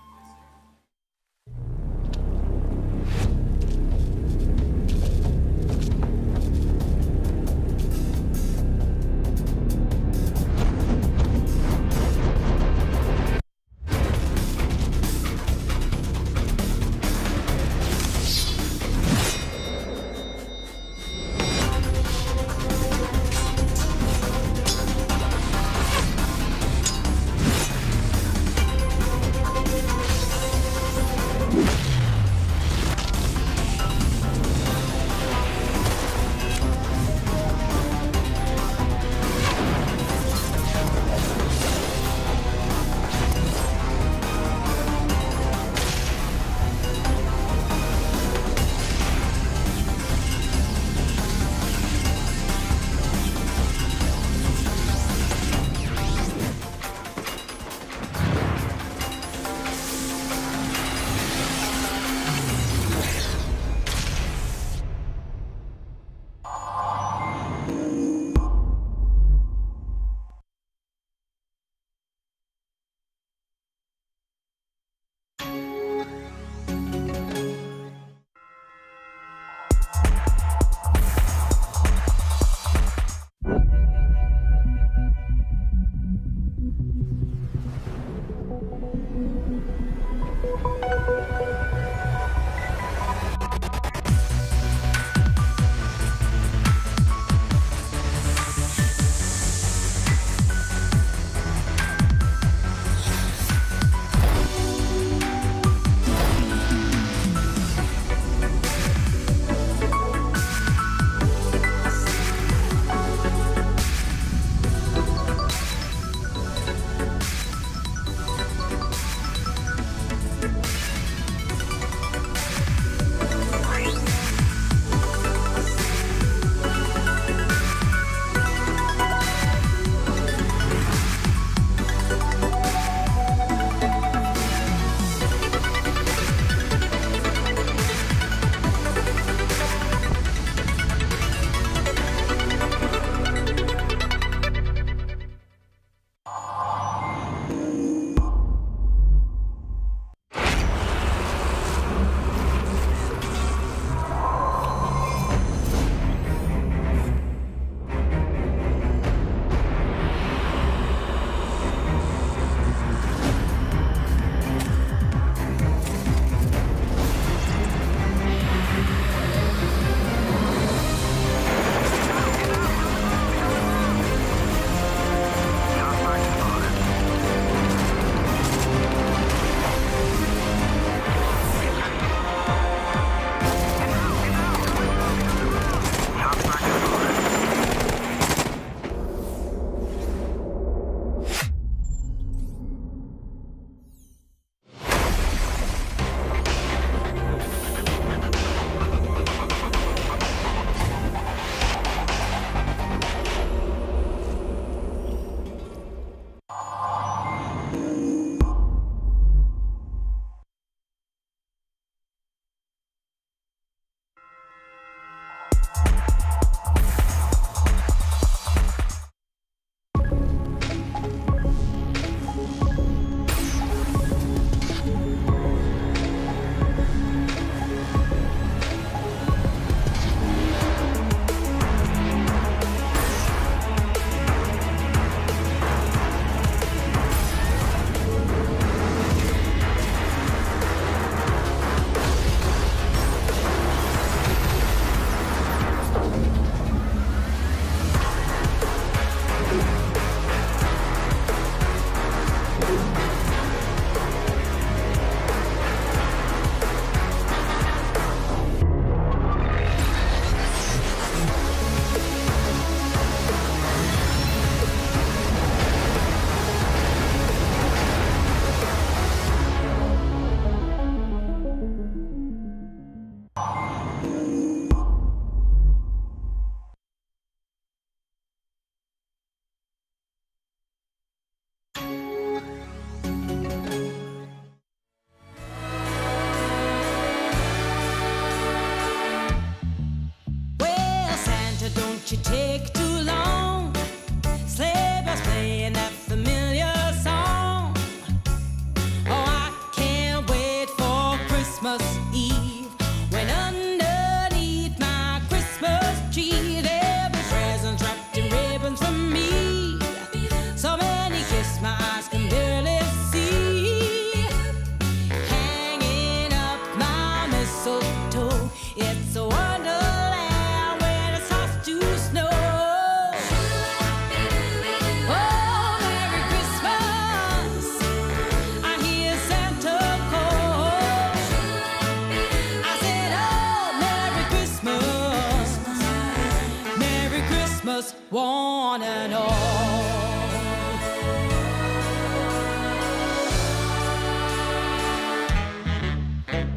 Christmas, one and all.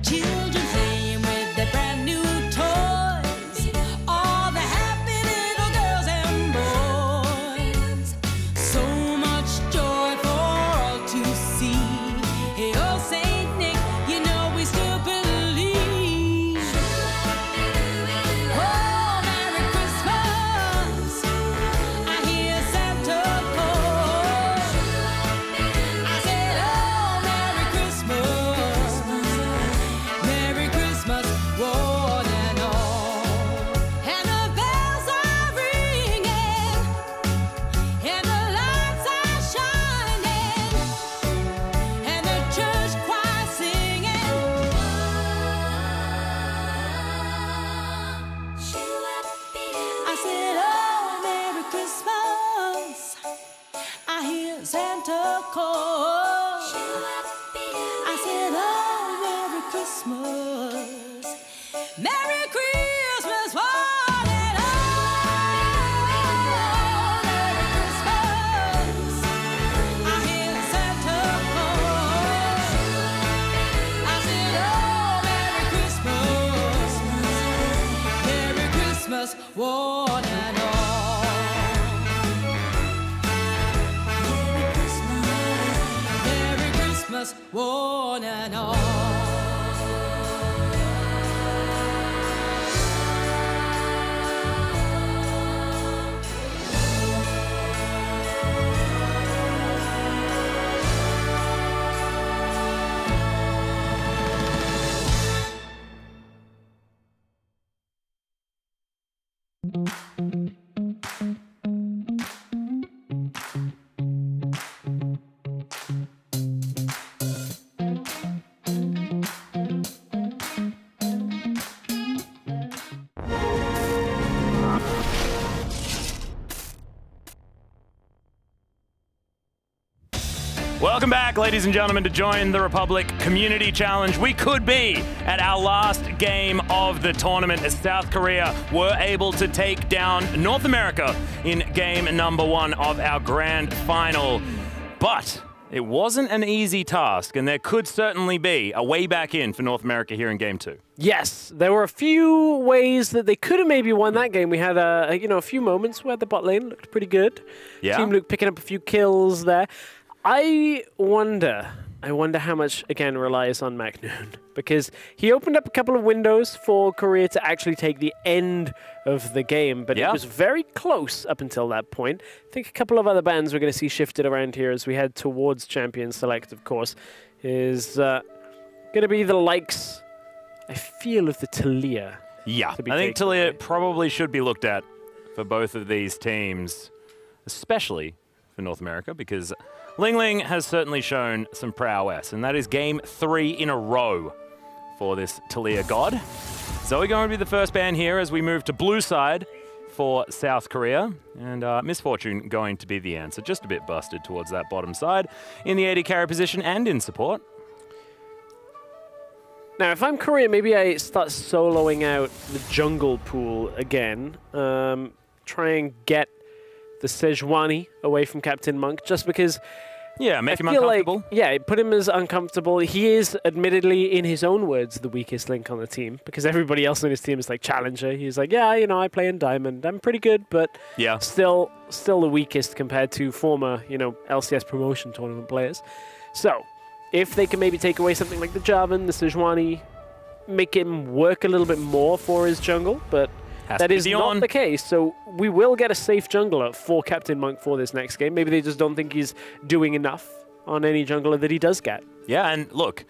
Children playing with their brand new toys, all the happy little girls and boys. So much joy for all to see. Hey, oh, Saint Nick, you know we still believe. Oh, Merry Christmas, I hear Santa call. I said, oh, Merry Christmas, Merry Christmas, one and all. And the bells are ringing, and the lights are shining, and the church choir singing. I said, oh, Merry Christmas, I hear Santa call. I said, oh, Merry Christmas, Merry Christmas, one and all. Merry Christmas, I hear Santa call. I said, oh, Merry Christmas, one and all. Merry Christmas, one and all. Welcome back, ladies and gentlemen, to Join the Republic Community Challenge. We could be at our last game of the tournament as South Korea were able to take down North America in game number 1 of our grand final. But it wasn't an easy task, and there could certainly be a way back in for North America here in game 2. Yes, there were a few ways that they could have maybe won that game. We had a few moments where the bot lane looked pretty good. Yeah. Team Luke picking up a few kills there. I wonder how much, again, relies on MaKNooN, because he opened up a couple of windows for Korea to actually take the end of the game, but it was very close up until that point. I think a couple of other bands we're going to see shifted around here as we head towards Champion Select, of course, is going to be the likes, I feel, of the Talia. Yeah, I think Talia probably should be looked at for both of these teams, especially for North America, because Ling Ling has certainly shown some prowess, and that is game 3 in a row for this Talia god. Zoe going to be the first ban here as we move to blue side for South Korea, and Misfortune going to be the answer. Just a bit busted towards that bottom side in the AD carry position and in support. Now, if I'm Korea, maybe I start soloing out the jungle pool again. Try and get the Sejuani away from Captain Monk, just because... Yeah, make him uncomfortable. Put him as uncomfortable. He is, admittedly, in his own words, the weakest link on the team, because everybody else on his team is like Challenger. He's like, yeah, I play in Diamond. I'm pretty good, but still the weakest compared to former, LCS promotion tournament players. So, if they can maybe take away something like the Jarvan, the Sejuani, make him work a little bit more for his jungle, but... That is not the case, so we will get a safe jungler for Captain Monk for this next game. Maybe they just don't think he's doing enough on any jungler that he does get. Yeah, and look,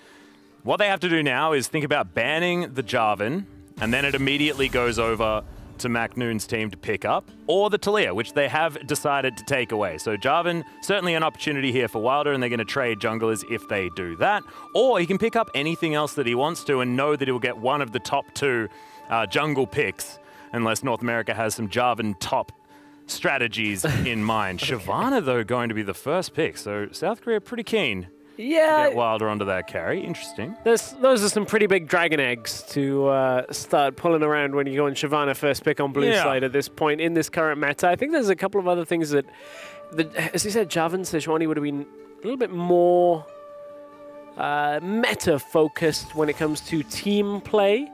what they have to do now is think about banning the Jarvan, and then it immediately goes over to MaKNoon's team to pick up, or the Talia, which they have decided to take away. So Jarvan, certainly an opportunity here for Wilder, and they're going to trade junglers if they do that. Or he can pick up anything else that he wants to and know that he'll get one of the top 2 jungle picks, unless North America has some Jarvan top strategies in mind. Shyvana, though, going to be the first pick. So South Korea pretty keen Yeah. Get Wilder onto that carry. Interesting. Those are some pretty big dragon eggs to start pulling around when you go in Shyvana first pick on blue side at this point in this current meta. I think there's a couple of other things that as you said, Javan Sejuani would have been a little bit more meta-focused when it comes to team play.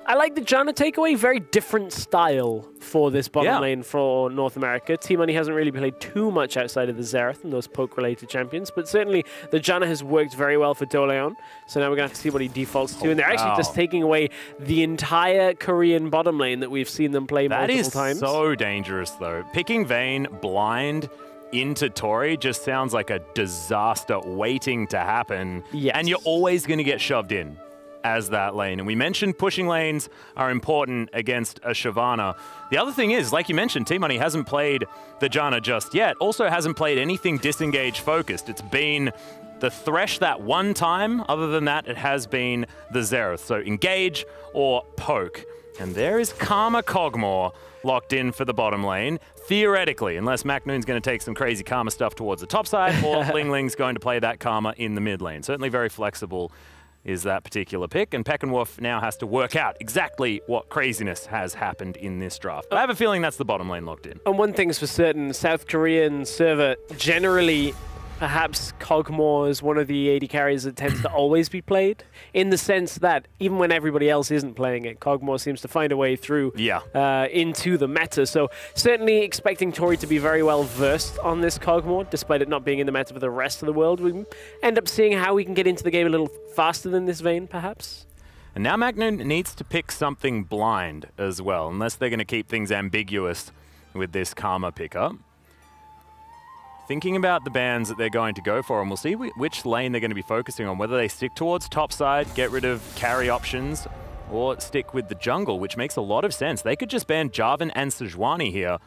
I like the Janna takeaway, very different style for this bottom lane for North America. Team Money hasn't really played too much outside of the Xerath and those poke-related champions, but certainly the Janna has worked very well for Doleon, so now we're going to have to see what he defaults to, and they're actually just taking away the entire Korean bottom lane that we've seen them play multiple times. That is so dangerous, though. Picking Vayne blind into Tori just sounds like a disaster waiting to happen, and you're always going to get shoved in as that lane. And we mentioned pushing lanes are important against a Shyvana. The other thing is, like you mentioned, Team Money hasn't played the Janna just yet. Also hasn't played anything disengage focused. It's been the Thresh that one time. Other than that, it has been the Xerath. So engage or poke. And there is Karma Kog'Maw locked in for the bottom lane. Theoretically, unless MaKNooN's going to take some crazy Karma stuff towards the top side, or Ling Ling's going to play that Karma in the mid lane. Certainly very flexible is that particular pick, and PecknWolf now has to work out exactly what craziness has happened in this draft. But I have a feeling that's the bottom lane locked in. And one thing's for certain, South Korean server generally, perhaps Kog'Maw is one of the AD carries that tends to always be played, in the sense that even when everybody else isn't playing it, Kog'Maw seems to find a way through into the meta. So certainly expecting Tori to be very well versed on this Kog'Maw, despite it not being in the meta for the rest of the world. We end up seeing how we can get into the game a little faster than this Vayne, perhaps. And now MaKNooN needs to pick something blind as well, unless they're going to keep things ambiguous with this Karma pickup. Thinking about the bans that they're going to go for, and we'll see which lane they're going to be focusing on, whether they stick towards top side, get rid of carry options, or stick with the jungle, which makes a lot of sense. They could just ban Jarvan and Sejuani here,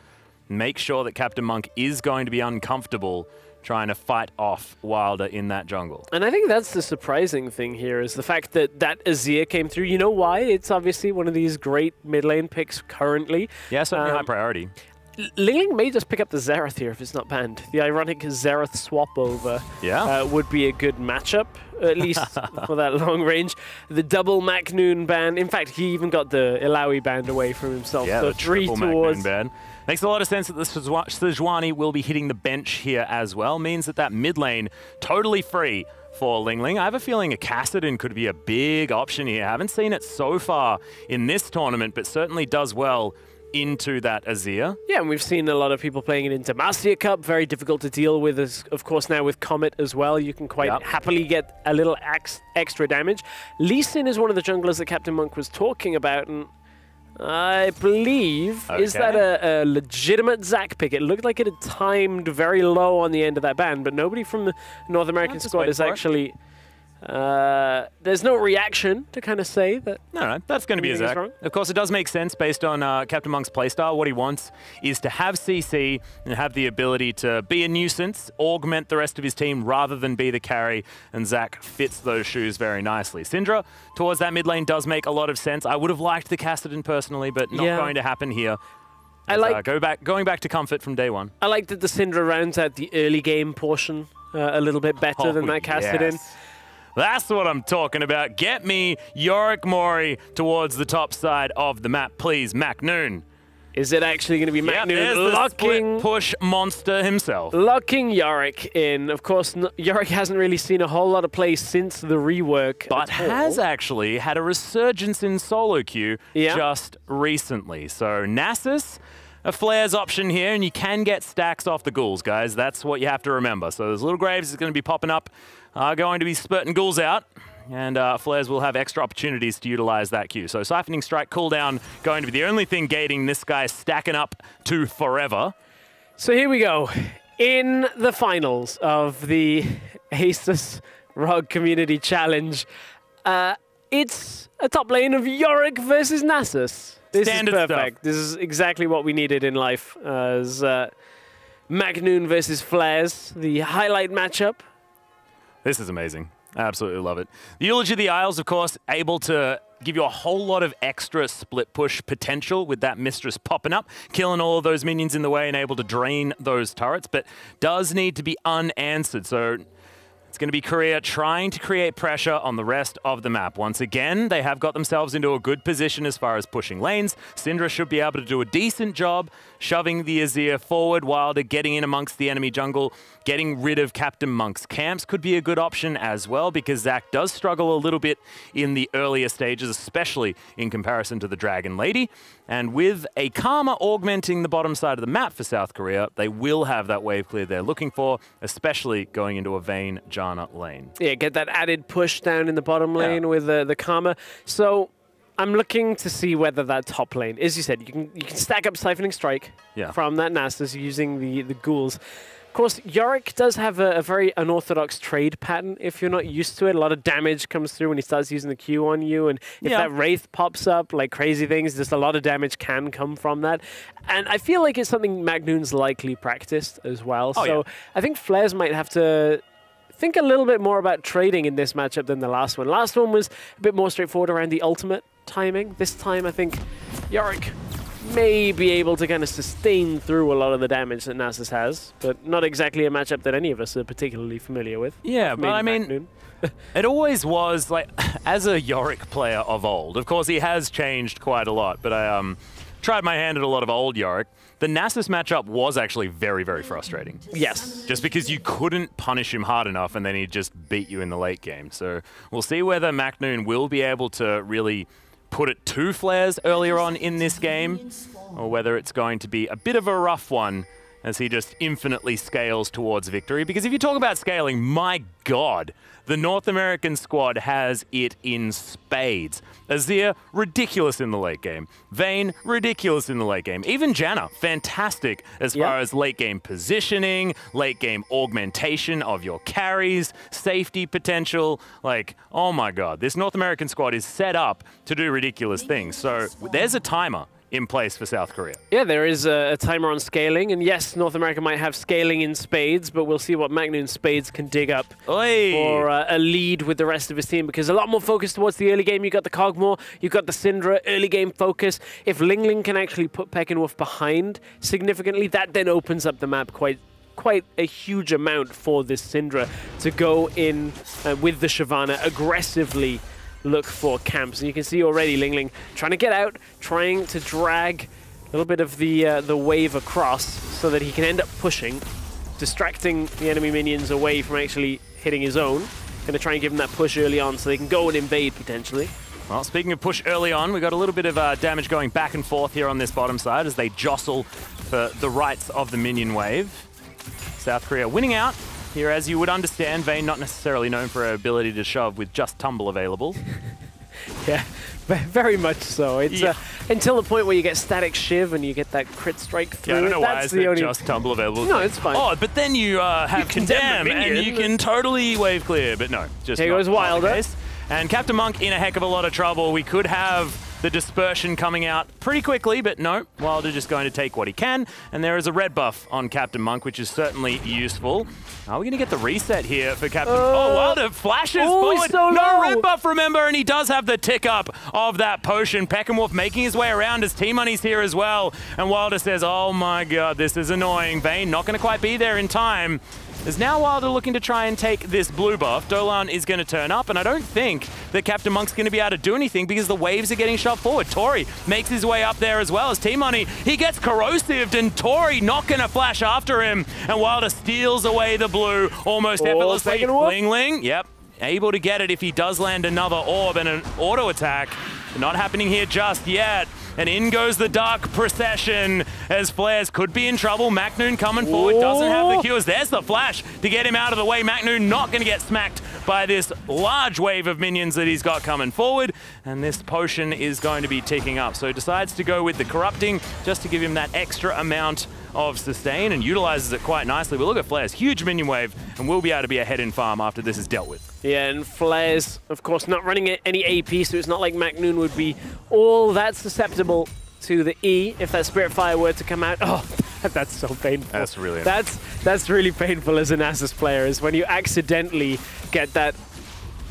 make sure that Captain Monk is going to be uncomfortable trying to fight off Wilder in that jungle. And I think that's the surprising thing here, is the fact that that Azir came through. You know why? It's obviously one of these great mid lane picks currently. Yeah, certainly high priority. Ling Ling may just pick up the Xerath here if it's not banned. The ironic Xerath swap over would be a good matchup, at least for that long range. The double MaKNooN ban. In fact, he even got the Illaoi banned away from himself. Yeah, so the triple MaKNooN ban. Makes a lot of sense that the Sejuani will be hitting the bench here as well. Means that mid lane totally free for Ling Ling. I have a feeling a Kassadin could be a big option here. I haven't seen it so far in this tournament, but certainly does well into that Azir. Yeah, and we've seen a lot of people playing it into Demacia Cup. Very difficult to deal with, of course, now with Comet as well. You can quite happily get a little extra damage. Lee Sin is one of the junglers that Captain Monk was talking about, and I believe, is that a legitimate Zac pick? It looked like it had timed very low on the end of that ban, but nobody from the North American squad is actually... there's no reaction to kind of say that. No, that's going to be a Zac. Of course, it does make sense based on Captain Monk's playstyle. What he wants is to have CC and have the ability to be a nuisance, augment the rest of his team rather than be the carry, and Zac fits those shoes very nicely. Syndra towards that mid lane does make a lot of sense. I would have liked the Kassadin personally, but not going to happen here. I like going back to comfort from day one. I like that the Syndra rounds out the early game portion a little bit better than that Kassadin. Yes. That's what I'm talking about. Get me Yorick Mori towards the top side of the map, please, MaKNooN. Is it actually going to be MaKNooN locking push monster himself? Locking Yorick in. Of course, Yorick hasn't really seen a whole lot of play since the rework, but has actually had a resurgence in solo queue just recently. So Nasus, a Flares option here, and you can get stacks off the ghouls, guys. That's what you have to remember. So those little graves is going to be popping up, going to be spurting ghouls out, and Flares will have extra opportunities to utilize that queue. So Siphoning Strike cooldown going to be the only thing gating this guy stacking up to forever. So here we go. In the finals of the Asus ROG Community Challenge, it's a top lane of Yorick versus Nasus. This is perfect. This is exactly what we needed in life. As MaKNooN versus Flares, the highlight matchup. This is amazing. I absolutely love it. The Eulogy of the Isles, of course, able to give you a whole lot of extra split push potential with that Mistress popping up, killing all of those minions in the way and able to drain those turrets, but does need to be unanswered. So It's going to be Korea trying to create pressure on the rest of the map. Once again, they have got themselves into a good position as far as pushing lanes. Syndra should be able to do a decent job shoving the Azir forward, Wilder getting in amongst the enemy jungle, getting rid of Captain Monk's camps could be a good option as well, because Zac does struggle a little bit in the earlier stages, especially in comparison to the Dragon Lady. And with a Karma augmenting the bottom side of the map for South Korea, they will have that wave clear they're looking for, especially going into a Vayne Janna lane. Yeah, get that added push down in the bottom lane with the Karma. So I'm looking to see whether that top lane, as you said, you can stack up Siphoning Strike from that Nasus using the ghouls. Of course, Yorick does have a very unorthodox trade pattern if you're not used to it. A lot of damage comes through when he starts using the Q on you, and if that Wraith pops up like crazy things, just a lot of damage can come from that. And I feel like it's something MaKNooN's likely practiced as well. So I think Flares might have to think a little bit more about trading in this matchup than the last one. Last one was a bit more straightforward around the ultimate timing. This time, I think Yorick may be able to kind of sustain through a lot of the damage that Nasus has, but not exactly a matchup that any of us are particularly familiar with. Yeah, but I mean, it always was, like, as a Yorick player of old, of course he has changed quite a lot, but I tried my hand at a lot of old Yorick. The Nasus matchup was actually very, very frustrating. Yes. Just because you couldn't punish him hard enough and then he'd just beat you in the late game. So we'll see whether MaKNooN will be able to really put it to Flares earlier on in this game, or whether it's going to be a bit of a rough one as he just infinitely scales towards victory. Because if you talk about scaling, my God, the North American squad has it in spades. Azir, ridiculous in the late game. Vayne, ridiculous in the late game. Even Janna, fantastic as far as late game positioning, late game augmentation of your carries, safety potential. Like, oh my God, this North American squad is set up to do ridiculous things. So there's a timer in place for South Korea. Yeah, there is a timer on scaling, and yes, North America might have scaling in spades, but we'll see what MaKNooN spades can dig up for a lead with the rest of his team, because a lot more focus towards the early game. You got the Kog'Maw, you got the Syndra, early game focus. If Ling can actually put Pekinwolf behind significantly, that then opens up the map quite a huge amount for this Syndra to go in with the Shyvana aggressively look for camps. And you can see already Ling trying to get out, trying to drag a little bit of the wave across so that he can end up pushing, distracting the enemy minions away from actually hitting his own. Going to try and give him that push early on so they can go and invade potentially. Well, speaking of push early on, we got a little bit of damage going back and forth here on this bottom side as they jostle for the rights of the minion wave. South Korea winning out here, as you would understand. Vayne not necessarily known for her ability to shove with just tumble available. Yeah, very much so. It's until the point where you get static shiv and you get that crit strike through. Yeah, I don't know why That's I said just tumble available. No, it's fine. Oh, but then you have condemn and you can totally wave clear. But no, just here goes Wilder. And Captain Monk in a heck of a lot of trouble. We could have the dispersion coming out pretty quickly, but no, Wilder just going to take what he can. And there is a red buff on Captain Monk, which is certainly useful. Are we going to get the reset here for Captain? Oh, Wilder flashes forward. So no red buff, remember, and he does have the tick up of that potion. Pekinwolf making his way around as T-Money's here as well. And Wilder says, oh my God, this is annoying. Vayne not going to quite be there in time. Is now Wilder looking to try and take this blue buff. Dolan is going to turn up, and I don't think that Captain Monk's going to be able to do anything because the waves are getting shoved forward. Tori makes his way up there as well as T-Money. He gets corrosived, and Tori not going to flash after him, and Wilder steals away the blue almost effortlessly. Ling, yep, able to get it if he does land another orb and an auto attack. Not happening here just yet. And in goes the Dark Procession as Flares could be in trouble. MaKNooN coming forward, doesn't have the cures. There's the flash to get him out of the way. MaKNooN not going to get smacked by this large wave of minions that he's got coming forward. And this potion is going to be ticking up. So decides to go with the Corrupting just to give him that extra amount of sustain and utilizes it quite nicely. But look at Flares, huge minion wave, and we'll be able to be ahead in farm after this is dealt with. Yeah, and Flares, of course, not running any AP, so it's not like MaKNooN would be all that susceptible to the E if that Spirit Fire were to come out. Oh, that's so painful. That's really that's really painful as an Nasus player, is when you accidentally get that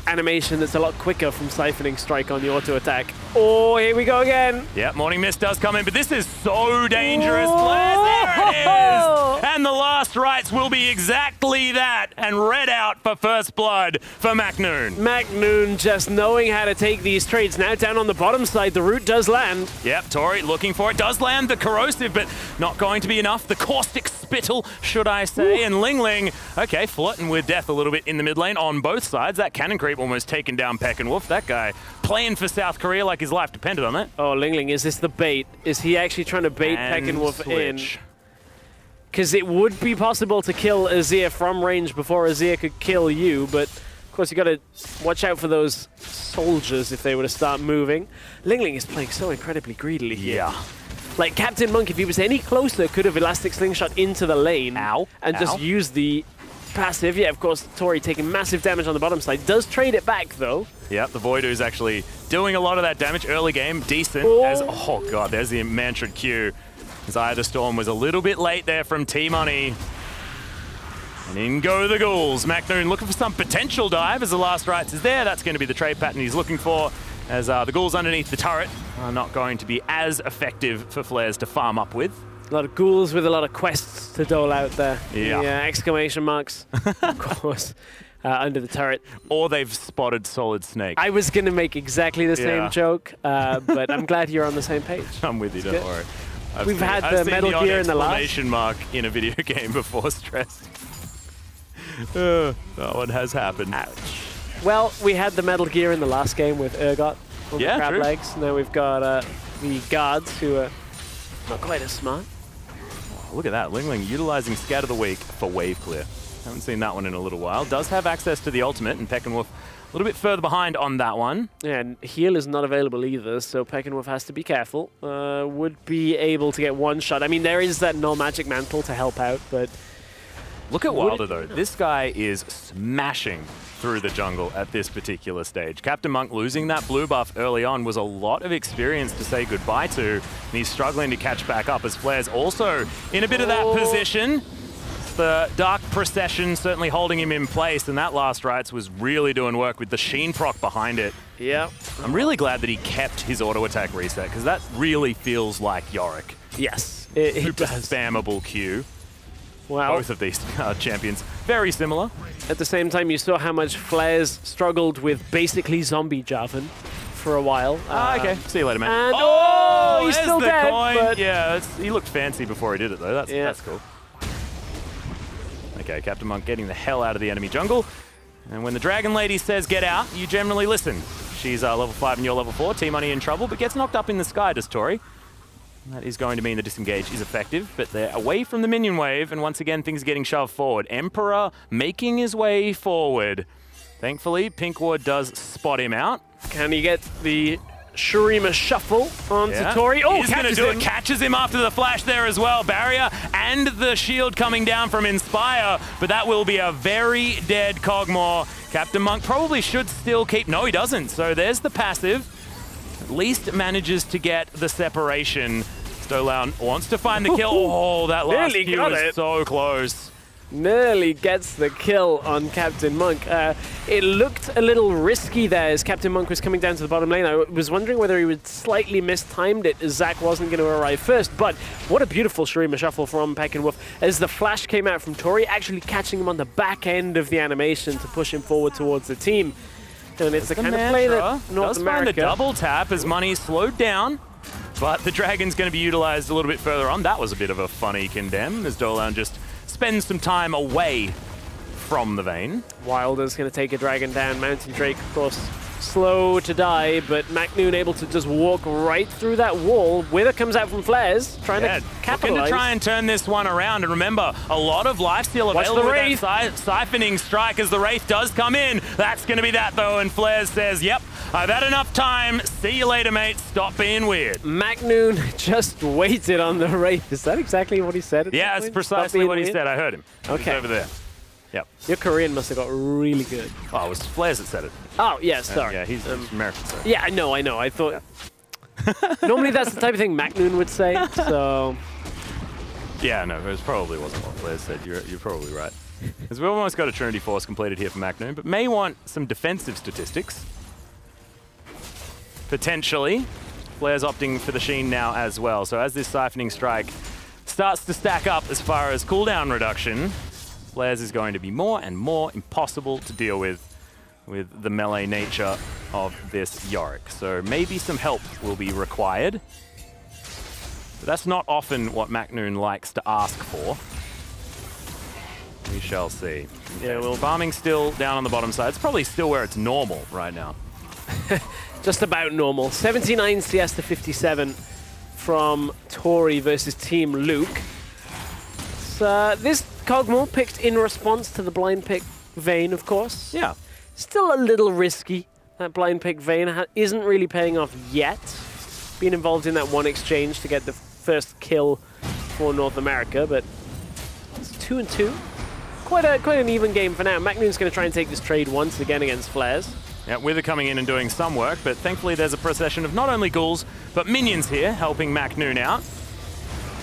animation that's a lot quicker from Siphoning Strike on the auto attack. Oh, here we go again. Yeah, Morning Mist does come in, but this is so dangerous. Flares, there it is! And the last rites will be exactly that. and red out for first blood for MaKNooN. MaKNooN just knowing how to take these trades. Now down on the bottom side, the root does land. Yep, Tori looking for it. Does land the corrosive, but not going to be enough. The caustic spittle, should I say. And Ling, okay, flirting with death a little bit in the mid lane on both sides. That cannon creep almost taken down Peckenwolf. That guy playing for South Korea like his life depended on it. Oh, Ling, is this the bait? Is he actually trying to bait Peckenwolf in? Because it would be possible to kill Azir from range before Azir could kill you, but of course you got to watch out for those soldiers if they were to start moving. Ling is playing so incredibly greedily here. Yeah. Like Captain Monk, if he was any closer, could have Elastic Slingshot into the lane and just use the passive. Yeah, of course, Tori taking massive damage on the bottom side. Does trade it back, though. Yep, the Voidoo's actually doing a lot of that damage early game. Decent. Oh, God, there's the Mantrid Q. As Eye of the Storm was a little bit late there from T-Money. And in go the ghouls. MaKNooN looking for some potential dive as the last rights is there. That's going to be the trade pattern he's looking for, as the ghouls underneath the turret are not going to be as effective for Flares to farm up with. A lot of ghouls with a lot of quests to dole out there. Yeah. Exclamation marks, of course, under the turret. Or they've spotted Solid Snake. I was going to make exactly the same joke, but I'm glad you're on the same page. I'm with you, don't worry. We've had the Metal Gear in the last. Exclamation mark in a video game before stress. That one has happened. Ouch. Well, we had the Metal Gear in the last game with Urgot on the crab true. legs. Now we've got the guards who are not quite as smart. Oh, look at that, Ling utilizing Scatter the Weak for wave clear. Haven't seen that one in a little while. Does have access to the ultimate, and Peckenwolf a little bit further behind on that one. Yeah, and heal is not available either, so Peckenwolf has to be careful. Would be able to get one shot. I mean, there is that null magic mantle to help out, but... Look at Wilder, though. This guy is smashing through the jungle at this particular stage. Captain Monk losing that blue buff early on was a lot of experience to say goodbye to, and he's struggling to catch back up as Flare's also in a bit of that position. The Dark Procession certainly holding him in place, and that last rights was really doing work with the Sheen proc behind it. Yeah. I'm really glad that he kept his auto attack reset, because that really feels like Yorick. Yes, it does. Spammable Q. Wow. Both of these champions, very similar. At the same time, you saw how much Flares struggled with basically zombie Jarvan for a while. Okay, see you later, man. And he's there's still the dead, coin. but... Yeah, he looked fancy before he did it, though. That's cool. Okay, Captain Monk getting the hell out of the enemy jungle. And when the Dragon Lady says get out, you generally listen. She's level 5 and you're level 4. T-Money in trouble, but gets knocked up in the sky, does Tori. That is going to mean the disengage is effective, but they're away from the minion wave, and once again, things are getting shoved forward. Emperor making his way forward. Thankfully, Pinkwood does spot him out. Can he get the Shurima shuffle onto Tori? Oh, he's going to do it. Catches him after the flash there as well. Barrier and the shield coming down from Inspire, but that will be a very dead Cogmore. Captain Monk probably should still keep... No, he doesn't. So there's the passive. At least manages to get the separation. Stolan wants to find the kill. Oh, that last kill was so close. Nearly gets the kill on Captain Monk. It looked a little risky there as Captain Monk was coming down to the bottom lane. I was wondering whether he would slightly mistimed it as Zac wasn't going to arrive first, but what a beautiful Shurima shuffle from Peckenwolf as the flash came out from Tori, actually catching him on the back end of the animation to push him forward towards the team. And it's the kind of play that North America... Find a double tap as Money's slowed down, but the Dragon's going to be utilized a little bit further on. That was a bit of a funny condemn as Dolan just spends some time away from the vein. Wilder's going to take a dragon down. Mountain Drake, of course, slow to die, but MaKNooN able to just walk right through that wall. Wither comes out from Flares, trying to capitalize. Looking to try and turn this one around. And remember, a lot of lifesteal available with that siphoning strike as the Wraith does come in. That's going to be that, though, and Flares says, yep, I've had enough time. See you later, mate. Stop being weird. MaKNooN just waited on the Wraith. Is that exactly what he said? Yeah, that's precisely what he said. I heard him. Okay. He's over there. Yep. Your Korean must have got really good. Oh, it was Flares that said it. Oh, yeah, sorry. Yeah, he's American, so. Yeah, I know. I thought... Normally that's the type of thing MaKNooN would say, so... Yeah, no, it probably wasn't what Flares said. You're probably right. Because we've almost got a Trinity Force completed here for MaKNooN, but may want some defensive statistics. Potentially. Flares opting for the Sheen now as well. So as this Siphoning Strike starts to stack up as far as cooldown reduction, Flares is going to be more and more impossible to deal with the melee nature of this Yorick. So maybe some help will be required. But that's not often what MaKNooN likes to ask for. We shall see. Yeah, well, farming still down on the bottom side. It's probably still where it's normal right now. Just about normal. 79 CS to 57 from Tori versus Team Luke. So, this Kog'Maw picked in response to the blind pick Vayne, of course. Yeah. Still a little risky. That blind pick Vayne isn't really paying off yet. Been involved in that one exchange to get the first kill for North America, but it's 2-2. Quite an even game for now. MaKNoon's going to try and take this trade once again against Flares. Yeah, Wither coming in and doing some work, but thankfully there's a procession of not only ghouls, but minions here helping MaKNooN out.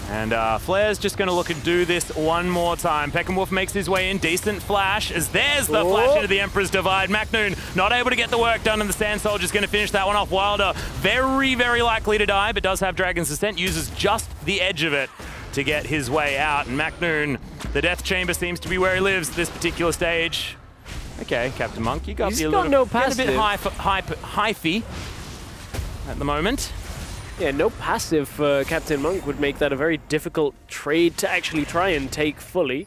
And Flare's just going to look and do this one more time. Peckenwolf makes his way in. Decent flash, as there's the flash into the Emperor's Divide. MaKNooN not able to get the work done, and the Sand Soldier's going to finish that one off. Wilder very, very likely to die, but does have Dragon's Descent. Uses just the edge of it to get his way out. And MaKNooN, the Death Chamber seems to be where he lives at this particular stage. Okay, Captain Monk, you got He's a got little no getting a bit passive. hyphy at the moment. Yeah, no passive for Captain Monk would make that a very difficult trade to actually try and take fully.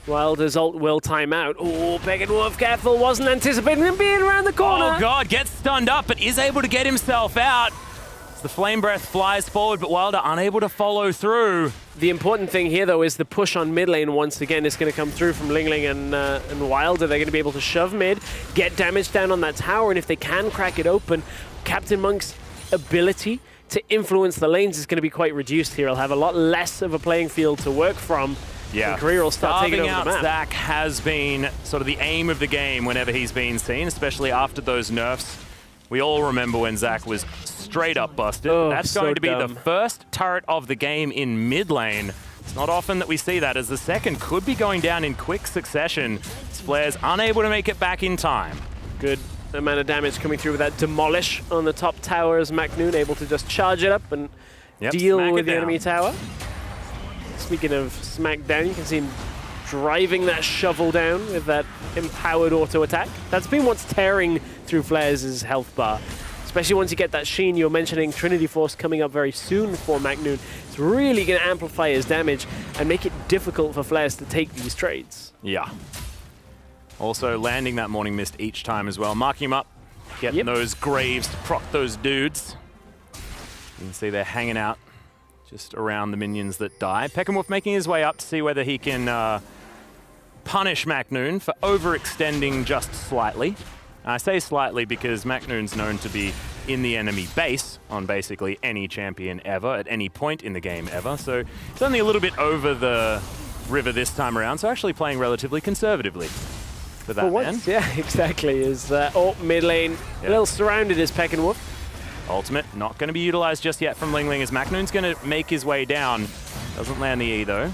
Wilder's ult will time out. Oh, Peckenwolf, careful, wasn't anticipating him being around the corner. Oh god, gets stunned up, but is able to get himself out. The Flame Breath flies forward, but Wilder unable to follow through. The important thing here, though, is the push on mid lane once again is going to come through from Lingling and Wilder. They're going to be able to shove mid, get damage down on that tower, and if they can crack it open, Captain Monk's ability to influence the lanes is going to be quite reduced here. He'll have a lot less of a playing field to work from. Yeah, Career will start taking over out the map. Zach has been sort of the aim of the game whenever he's been seen, especially after those nerfs. We all remember when Zach was straight up busted. Oh, That's so going to be dumb. the first turret of the game in mid lane. It's not often that we see that, as the second could be going down in quick succession. Flare's unable to make it back in time. Good amount of damage coming through with that demolish on the top tower as MaKNooN able to just charge it up and deal smack with it the down. enemy tower. Speaking of smackdown, you can see him driving that shovel down with that empowered auto attack. That's been what's tearing through Flares' health bar. Especially once you get that Sheen, you're mentioning Trinity Force coming up very soon for MaKNooN. It's really going to amplify his damage and make it difficult for Flares to take these trades. Yeah. Also landing that Morning Mist each time as well, marking him up, getting those graves to proc those dudes. You can see they're hanging out just around the minions that die. Peckenwolf making his way up to see whether he can punish MaKNooN for overextending just slightly. I say slightly because MaKNoon's known to be in the enemy base on basically any champion ever, at any point in the game ever. So it's only a little bit over the river this time around, so actually playing relatively conservatively for that man. Yeah, exactly. Is mid lane, a little surrounded is Peckenwolf. Ultimate not going to be utilized just yet from Lingling, as MaKNoon's going to make his way down. Doesn't land the E though.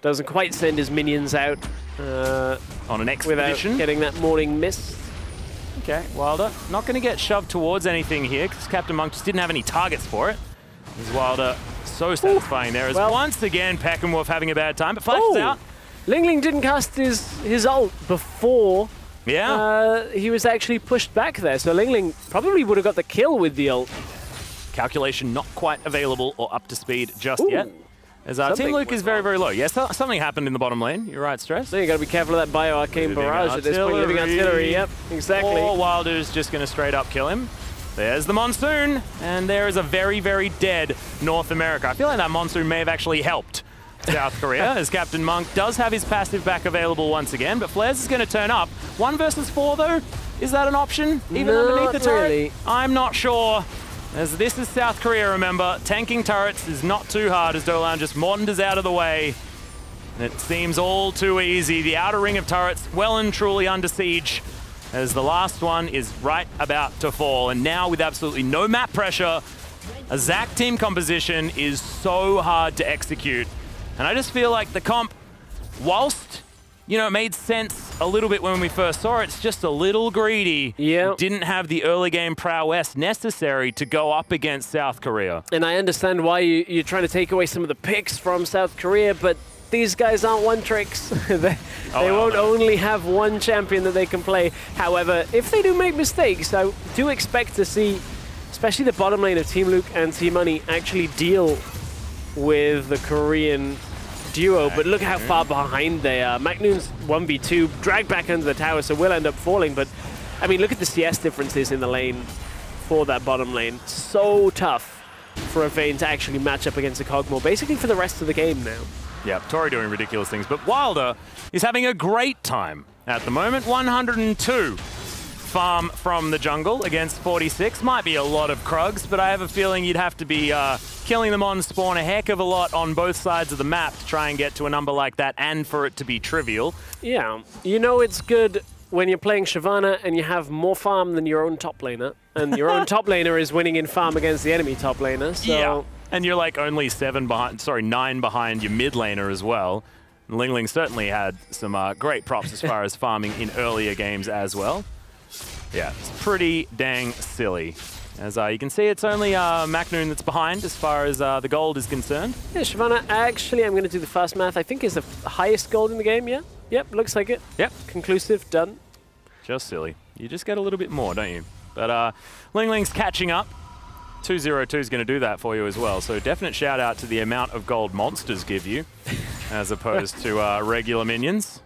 Doesn't quite send his minions out on an expedition. Without getting that Morning Mist. Okay, Wilder not going to get shoved towards anything here because Captain Monk just didn't have any targets for it. As Wilder so satisfying there, as once again Peckenwolf having a bad time, but flashes out. Lingling didn't cast his ult before he was actually pushed back there, so Lingling probably would have got the kill with the ult. Calculation not quite available or up to speed just yet. As Team Luke is very, very low. Yes, something happened in the bottom lane. You're right, Stress. So you got to be careful of that Bio-Arcane Barrage at this point. Living Artillery, yep, exactly. Or Wilder's just going to straight up kill him. There's the Monsoon, and there is a very, very dead North America. I feel like that Monsoon may have actually helped South Korea, as Captain Monk does have his passive back available once again, but Flares is going to turn up. 1 versus 4, though? Is that an option, even underneath the turret? Really. I'm not sure. As this is South Korea, remember, tanking turrets is not too hard as Dolan just wanders out of the way. And it seems all too easy. The outer ring of turrets well and truly under siege, as the last one is right about to fall. And now with absolutely no map pressure, a Zac team composition is so hard to execute. And I just feel like the comp, whilst it made sense a little bit when we first saw it, it's just a little greedy. Yeah. Didn't have the early game prowess necessary to go up against South Korea. And I understand why you're trying to take away some of the picks from South Korea, but these guys aren't one-tricks. They won't only have one champion that they can play. However, if they do make mistakes, I do expect to see, especially the bottom lane of Team Luke and Team Money, actually deal with the Korean duo. But look how far behind they are. MaKNooN's 1v2, dragged back under the tower, so will end up falling. But, I mean, look at the CS differences in the lane for that bottom lane. So tough for a Vayne to actually match up against a Cogmore, basically for the rest of the game now. Yeah, Tori doing ridiculous things, but Wilder is having a great time at the moment. 102 farm from the jungle against 46. Might be a lot of Krugs, but I have a feeling you'd have to be killing them on spawn a heck of a lot on both sides of the map to try and get to a number like that and for it to be trivial. Yeah, you know it's good when you're playing Shyvana and you have more farm than your own top laner, and your own top laner is winning in farm against the enemy top laner. So yeah, and you're like only 9 behind your mid laner as well. Ling Ling certainly had some great props as far as farming in earlier games as well. Yeah, it's pretty dang silly. As you can see, it's only MaKNooN that's behind as far as the gold is concerned. Yeah, Shyvana, actually, I'm going to do the fast math, I think is the highest gold in the game, yeah? Yep, looks like it. Yep. Conclusive, done. Just silly. You just get a little bit more, don't you? But Ling Ling's catching up. 202 is going to do that for you as well. So definite shout out to the amount of gold monsters give you as opposed to regular minions.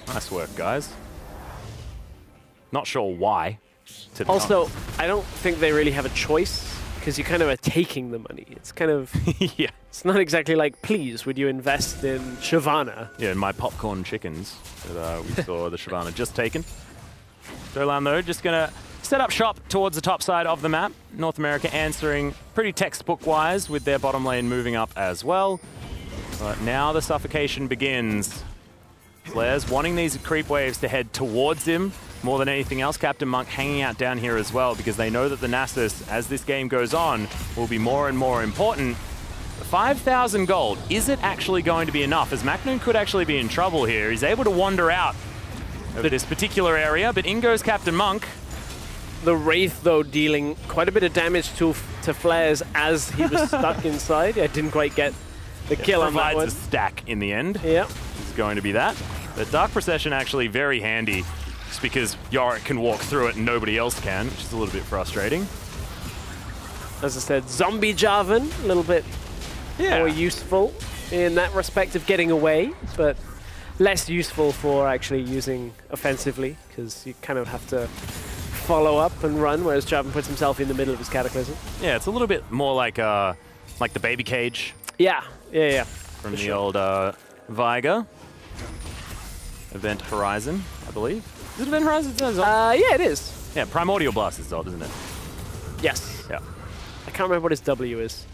Nice work, guys. Not sure why. Also, I don't think they really have a choice because you kind of are taking the money. It's kind of... yeah. It's not exactly like, please, would you invest in Shyvana? Yeah, in my popcorn chickens that we saw the Shyvana just taken. Dolan, though, just going to set up shop towards the top side of the map. North America answering pretty textbook-wise with their bottom lane moving up as well. But now the suffocation begins. Flares wanting these creep waves to head towards him more than anything else. Captain Monk hanging out down here as well because they know that the Nasus, as this game goes on, will be more and more important. 5,000 gold, is it actually going to be enough? As MaKNooN could actually be in trouble here. He's able to wander out of this particular area, but in goes Captain Monk. The Wraith, though, dealing quite a bit of damage to Flares as he was stuck inside. I didn't quite get the kill on that one. Provides a stack in the end. Yeah. It's going to be that. But Dark Procession actually very handy, just because Yorick can walk through it and nobody else can, which is a little bit frustrating. As I said, Zombie Jarvan, a little bit more useful in that respect of getting away, but less useful for actually using offensively, because you kind of have to follow up and run, whereas Jarvan puts himself in the middle of his Cataclysm. Yeah, it's a little bit more like the baby cage. Yeah. From the old Viger. Event Horizon, I believe. Is it Event Horizon? Yeah, it is. Yeah, Primordial Blast is Zod, isn't it? Yes. Yeah. I can't remember what his W is.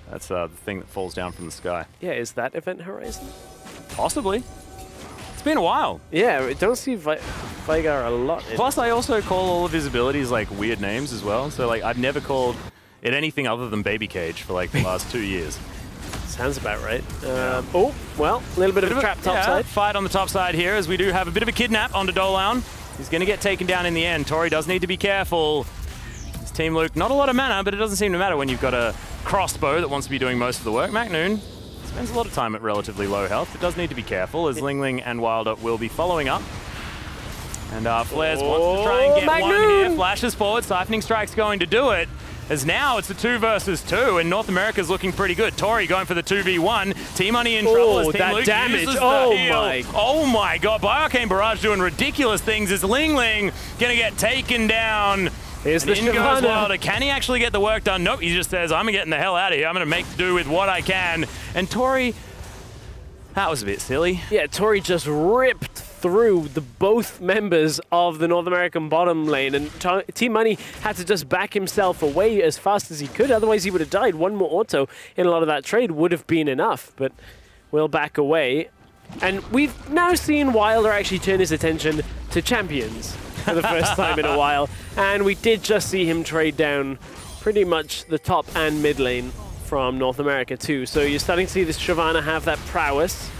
That's the thing that falls down from the sky. Yeah, is that Event Horizon? Possibly. It's been a while. Yeah, I don't see Vigar a lot. Plus, I also call all of his abilities like weird names as well. So like, I've never called it anything other than Baby Cage for like the last 2 years. Sounds about right. Oh, well, a little bit of a trap top side. Fight on the top side here as we do have a bit of a kidnap onto Dolan. He's going to get taken down in the end. Tori does need to be careful. His Team Luke, not a lot of mana, but it doesn't seem to matter when you've got a crossbow that wants to be doing most of the work. MaKNooN spends a lot of time at relatively low health. It does need to be careful as Ling Ling and Wilder will be following up. And Flares wants to try and get one here. Flashes forward. Siphoning Strike's going to do it. As now it's a 2 versus 2, and North America's looking pretty good. Tori going for the 2v1. Team Money in trouble as Team that Luke damage. uses Oh the heal. my. Oh my god, Bioarcane Barrage doing ridiculous things as Ling Ling gonna get taken down. Here's the in goes Shyvana. Wilder. Can he actually get the work done? Nope, he just says, I'm getting the hell out of here. I'm gonna make do with what I can. And Tori, that was a bit silly. Yeah, Tori just ripped through both members of the North American bottom lane, and Team Money had to just back himself away as fast as he could, otherwise he would have died. One more auto in a lot of that trade would have been enough, but we'll back away. And we've now seen Wilder actually turn his attention to champions for the first time in a while, and we did just see him trade down pretty much the top and mid lane from North America too. So you're starting to see this Shyvana have that prowess.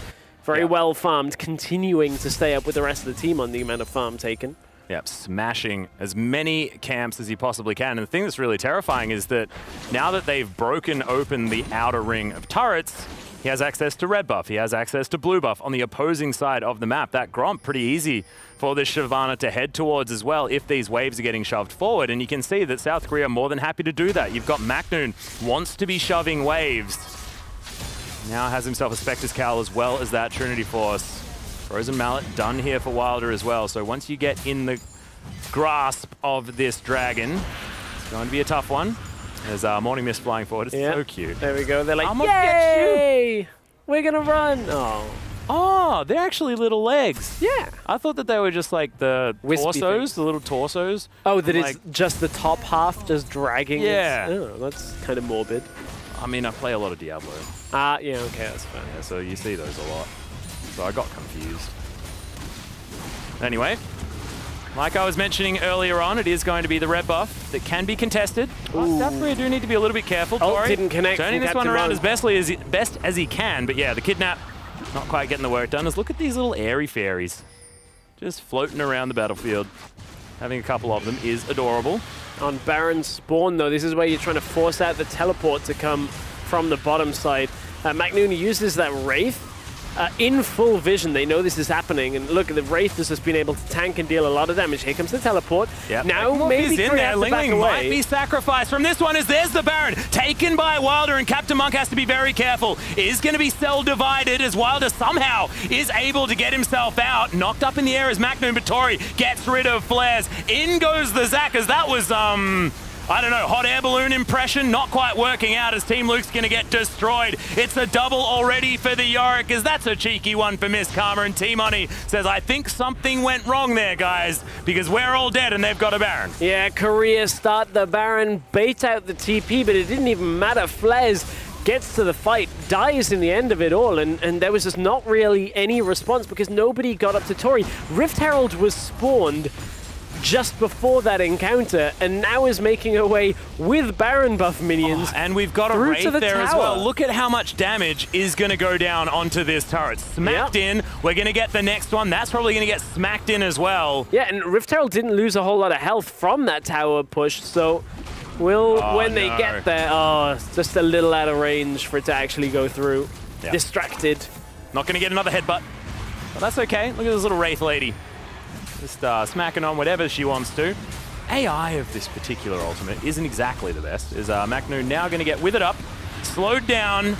Very well farmed, continuing to stay up with the rest of the team on the amount of farm taken. Yep, smashing as many camps as he possibly can. And the thing that's really terrifying is that now that they've broken open the outer ring of turrets, he has access to red buff, he has access to blue buff on the opposing side of the map. That Gromp, pretty easy for this Shyvana to head towards as well if these waves are getting shoved forward. And you can see that South Korea are more than happy to do that. You've got MaKNooN wants to be shoving waves. Now has himself a Spectre's Cowl as well as that Trinity Force. Frozen Mallet done here for Wilder as well. So once you get in the grasp of this dragon, it's going to be a tough one. There's Morning Mist flying forward. It's so cute. There we go. They're like, I'm gonna get yay! We're gonna run. Oh. Oh, they're actually little legs. Yeah. I thought that they were just like the Wispy torsos, things. the little torsos. Oh, that like, it's just the top half just dragging. Yeah. Oh, that's kind of morbid. I mean, I play a lot of Diablo. Yeah, okay, that's fine. Yeah, so you see those a lot. So I got confused. Anyway, like I was mentioning earlier on, it is going to be the red buff that can be contested. South Korea do need to be a little bit careful. Oh, Tori didn't connect. turning this one around as best as he can. But yeah, the kidnap, not quite getting the work done. Let's look at these little airy fairies. Just floating around the battlefield. Having a couple of them is adorable. On Baron spawn, though, this is where you're trying to force out the teleport to come from the bottom side. MaKNooN uses that Wraith in full vision. They know this is happening, and look, the Wraith has just been able to tank and deal a lot of damage. Here comes the teleport. Yep. Now maybe in there. Ling Ling might be sacrificed from this one as there's the Baron taken by Wilder, and Captain Monk has to be very careful. Is going to be cell divided as Wilder somehow is able to get himself out. Knocked up in the air as MaKNooN, but Tori gets rid of flares. In goes the Zac as that was I don't know, hot air balloon impression, not quite working out as Team Luke's going to get destroyed. It's a double already for the Yorick, as that's a cheeky one for Miss Karma, and Team Oni says, I think something went wrong there, guys, because we're all dead and they've got a Baron. Yeah, Korea start the Baron, bait out the TP, but it didn't even matter. Flares gets to the fight, dies in the end of it all, and there was just not really any response because nobody got up to Tori. Rift Herald was spawned just before that encounter, and now is making her way with Baron buff minions. And we've got a Wraith there as well. Look at how much damage is going to go down onto this turret. Smacked in. We're going to get the next one. That's probably going to get smacked in as well. Yeah, and Rift Herald didn't lose a whole lot of health from that tower push, so when they get there, it's just a little out of range for it to actually go through. Yeah. Distracted. Not going to get another headbutt, but that's okay. Look at this little Wraith lady. Just smacking on whatever she wants to. AI of this particular ultimate isn't exactly the best. Is MaKNooN now going to get withered up, slowed down,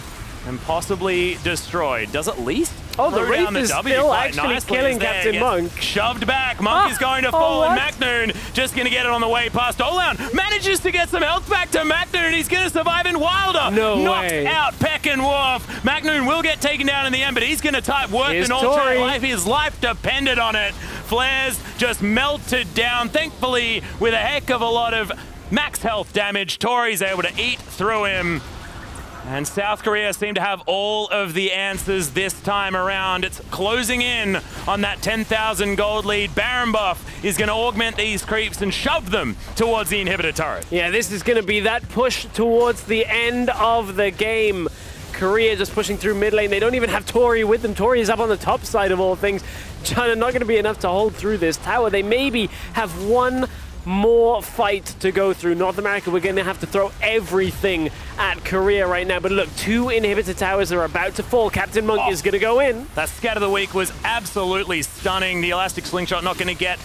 and possibly destroyed? Does at least the Wraith is still actually killing Captain Monk. Shoved back. Monk is going to fall, and MaKNooN just going to get it on the way past. Dolan manages to get some health back to MaKNooN. He's going to survive, in Wilder knocks out Peck and Wolf. MaKNooN will get taken down in the end, but he's going to type worth an alternate life. His life depended on it. Flares just melted down, thankfully, with a heck of a lot of max health damage. Tori's able to eat through him. And South Korea seem to have all of the answers this time around. It's closing in on that 10,000 gold lead. Baron buff is going to augment these creeps and shove them towards the inhibitor turret. Yeah, this is going to be that push towards the end of the game. Korea just pushing through mid lane. They don't even have Tori with them. Tori is up on the top side of all things. China not going to be enough to hold through this tower. They maybe have one more fight to go through. North America, we're going to have to throw everything at Korea right now. But look, 2 inhibitor towers are about to fall. Captain Monk is going to go in. That scat of the week was absolutely stunning. The elastic slingshot not going to get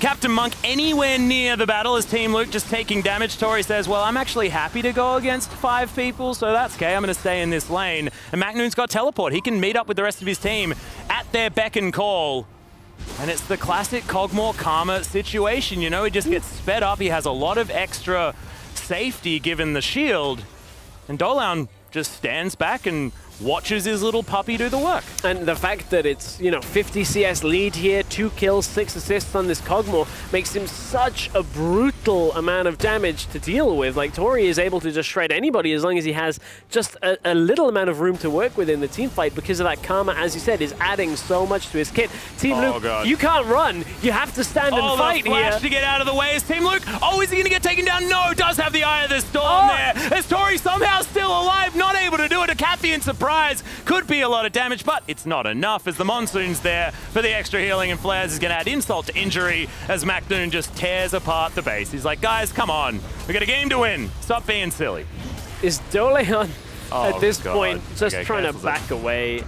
Captain Monk anywhere near the battle as Team Luke just taking damage. Tori says, well, I'm actually happy to go against 5 people, so that's okay. I'm going to stay in this lane. And MaKNooN's got teleport. He can meet up with the rest of his team at their beck and call. And it's the classic Kog'Maw Karma situation, you know, he just gets sped up. He has a lot of extra safety given the shield. And Dolan just stands back and watches his little puppy do the work. And the fact that it's, 50 CS lead here, 2 kills, 6 assists on this Kog'Maw makes him such a brutal amount of damage to deal with. Like, Tori is able to just shred anybody as long as he has just a little amount of room to work with in the team fight, because of that Karma, as you said, is adding so much to his kit. Team Luke, you can't run. You have to stand and fight the flash here. To get out of the way is Team Luke. Is he going to get taken down? No, does have the Eye of the Storm there. As Tori somehow still alive, not able to do it. Akathi Radiant Surprise could be a lot of damage, but it's not enough as the Monsoon's there for the extra healing, and Flares is going to add insult to injury as MaKNooN just tears apart the base. He's like, guys, come on. We got a game to win. Stop being silly. Is Doleon at this point just trying to back away?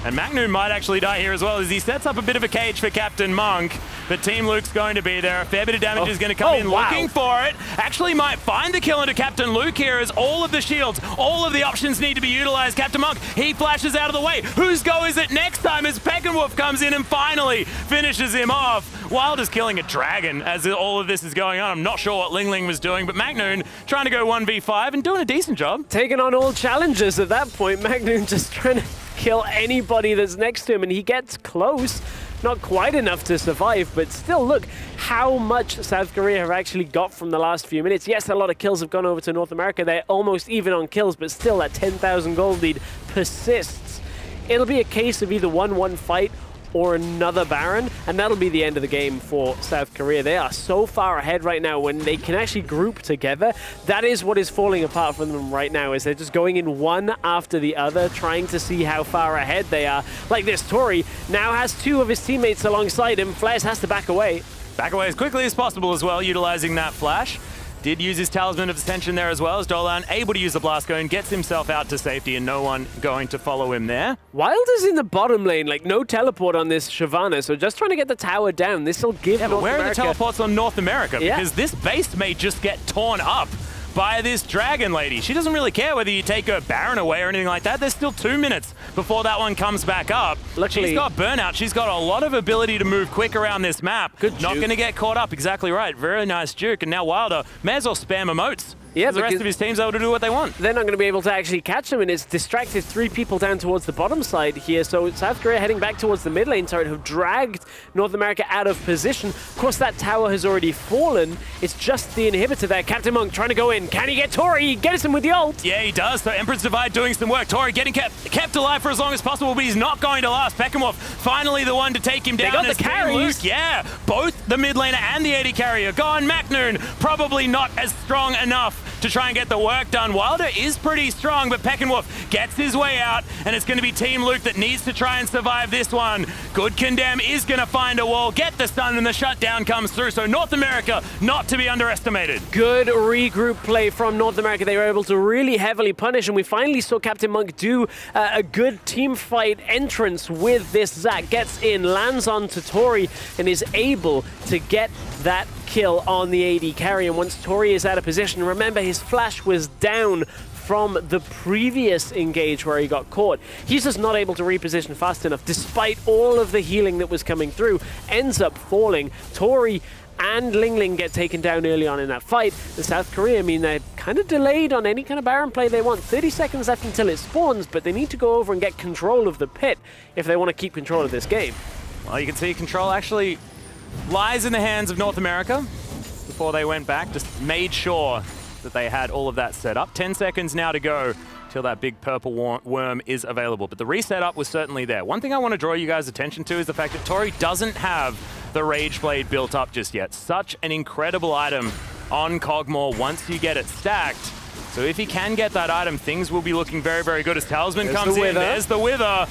And MaKNooN might actually die here as well as he sets up a bit of a cage for Captain Monk. But Team Luke's going to be there. A fair bit of damage is going to come in looking for it. Actually might find the kill into Captain Luke here as all of the shields, all of the options need to be utilized. Captain Monk, he flashes out of the way. Whose go is it next time as Peckenwolf comes in and finally finishes him off? Wilder's killing a dragon as all of this is going on. I'm not sure what Ling Ling was doing, but MaKNooN trying to go 1v5 and doing a decent job. Taking on all challengers at that point. MaKNooN just trying to kill anybody that's next to him, and he gets close. Not quite enough to survive, but still, look how much South Korea have actually got from the last few minutes. Yes, a lot of kills have gone over to North America. They're almost even on kills, but still that 10,000 gold lead persists. It'll be a case of either 1-1 fight or another Baron, and that'll be the end of the game for South Korea. They are so far ahead right now when they can actually group together. That is what is falling apart from them right now, is they're just going in one after the other, trying to see how far ahead they are. Like this, Tori now has two of his teammates alongside him. Flares has to back away. Back away as quickly as possible as well, utilizing that flash. Did use his Talisman of Ascension there as well as Dolan able to use the Blast Cone, gets himself out to safety and no one going to follow him there. Wilder's in the bottom lane, like no teleport on this Shyvana, so just trying to get the tower down. This will give North America... Where are the teleports on North America? Because this base may just get torn up by this Dragon Lady. She doesn't really care whether you take her Baron away or anything like that. There's still 2 minutes before that one comes back up. Luckily, she's got burnout. She's got a lot of ability to move quick around this map. Good Not going to get caught up. Exactly right. Very nice juke. And now Wilder may as well spam emotes. Yeah, the rest of his team's able to do what they want. They're not going to be able to actually catch him, and it's distracted 3 people down towards the bottom side here. So South Korea heading back towards the mid lane turret have dragged North America out of position. Of course, that tower has already fallen. It's just the inhibitor there. Captain Monk trying to go in. Can he get Tori? He gets him with the ult. Yeah, he does. So Emperor's Divide doing some work. Tori getting kept alive for as long as possible, but he's not going to last. Peckenwolf finally the one to take him down. They got the carries. Yeah, both the mid laner and the AD carrier gone. MaKNooN probably not as strong enough to try and get the work done. Wilder is pretty strong, but Peckenwolf gets his way out, and it's going to be Team Luke that needs to try and survive this one. Good Condemn is going to find a wall, get the stun, and the shutdown comes through. So North America not to be underestimated. Good regroup play from North America. They were able to really heavily punish, and we finally saw Captain Monk do a good team fight entrance with this Zac. Gets in, lands onto Tori, and is able to get that kill on the AD carry. And once Tori is out of position, remember his flash was down from the previous engage where he got caught. He's just not able to reposition fast enough despite all of the healing that was coming through. Ends up falling. Tori and Ling Ling get taken down early on in that fight. The South Korea, I mean, they're kind of delayed on any kind of Baron play they want. 30 seconds left until it spawns, but they need to go over and get control of the pit if they want to keep control of this game. Well, you can see control actually lies in the hands of North America. Before they went back, just made sure that they had all of that set up. 10 seconds now to go till that big purple worm is available. But the reset up was certainly there. One thing I want to draw you guys' attention to is the fact that Tori doesn't have the Rage Blade built up just yet. Such an incredible item on Cogmore once you get it stacked. So if he can get that item, things will be looking very, very good as Talisman comes in. There's the Wither.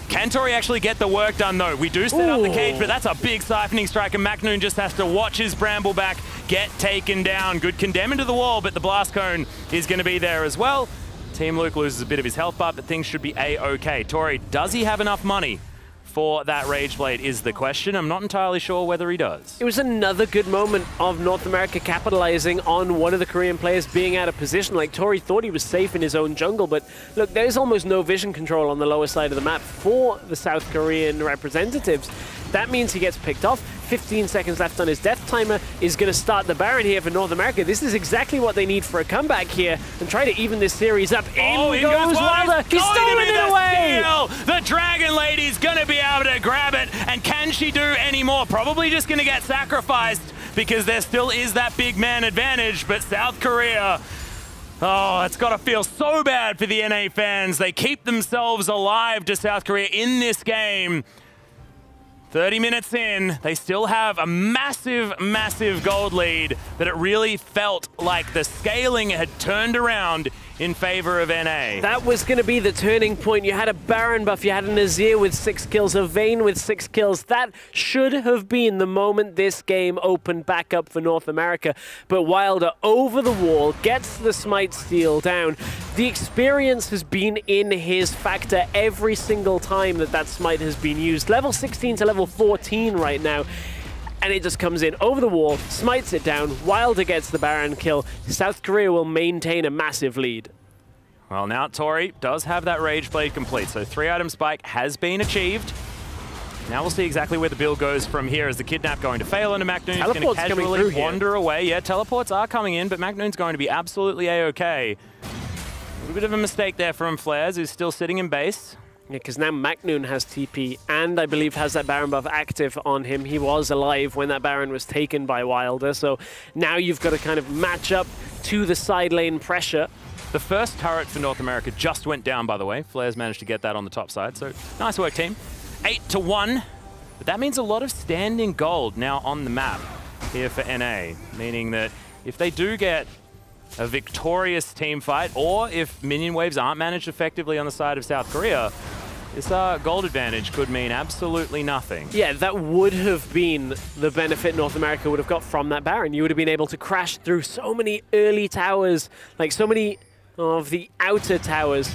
Can Tori actually get the work done, though? We do set up the cage, but that's a big siphoning strike, and MaKNooN just has to watch his Bramble back get taken down. Good Condemn into the wall, but the Blast Cone is going to be there as well. Team Luke loses a bit of his health bar, but things should be A-okay. Tori, does he have enough money for that Rage Blade is the question. I'm not entirely sure whether he does. It was another good moment of North America capitalizing on one of the Korean players being out of position. Like, Tori thought he was safe in his own jungle, but look, there's almost no vision control on the lower side of the map for the South Korean representatives. That means he gets picked off. 15 seconds left on his death timer is going to start the Baron here for North America. This is exactly what they need for a comeback here and try to even this series up. In goes Wilder. He's stolen it away. The Dragon Lady's going to be able to grab it, and can she do any more? Probably just going to get sacrificed because there still is that big man advantage, but South Korea... Oh, it's got to feel so bad for the NA fans. They keep themselves alive to South Korea in this game. 30 minutes in, they still have a massive, massive gold lead, but it really felt like the scaling had turned around in favor of NA. That was going to be the turning point. You had a Baron buff, you had a Nazir with 6 kills, a Vayne with 6 kills. That should have been the moment this game opened back up for North America. But Wilder over the wall, gets the smite steal down. The experience has been in his factor every single time that smite has been used. Level 16 to level 14 right now. And it just comes in over the wall, smites it down. Wilder gets the Baron kill. South Korea will maintain a massive lead. Well, now Tori does have that Rage Blade complete, so 3-item spike has been achieved. Now we'll see exactly where the build goes from here. Is the kidnap going to fail into MaKNooN? He's going to casually wander away. Yeah, teleports are coming in, but MaKNoon's going to be absolutely A-okay. A little bit of a mistake there from Flares, who's still sitting in base. Yeah, because now MaKNooN has TP and I believe has that Baron buff active on him. He was alive when that Baron was taken by Wilder, so now you've got to kind of match up to the side lane pressure. The first turret for North America just went down, by the way. Flares managed to get that on the top side, so nice work, team. 8-1, but that means a lot of standing gold now on the map here for NA, meaning that if they do get a victorious team fight, or if minion waves aren't managed effectively on the side of South Korea, this gold advantage could mean absolutely nothing. Yeah, that would have been the benefit North America would have got from that Baron. You would have been able to crash through so many early towers, like so many of the outer towers,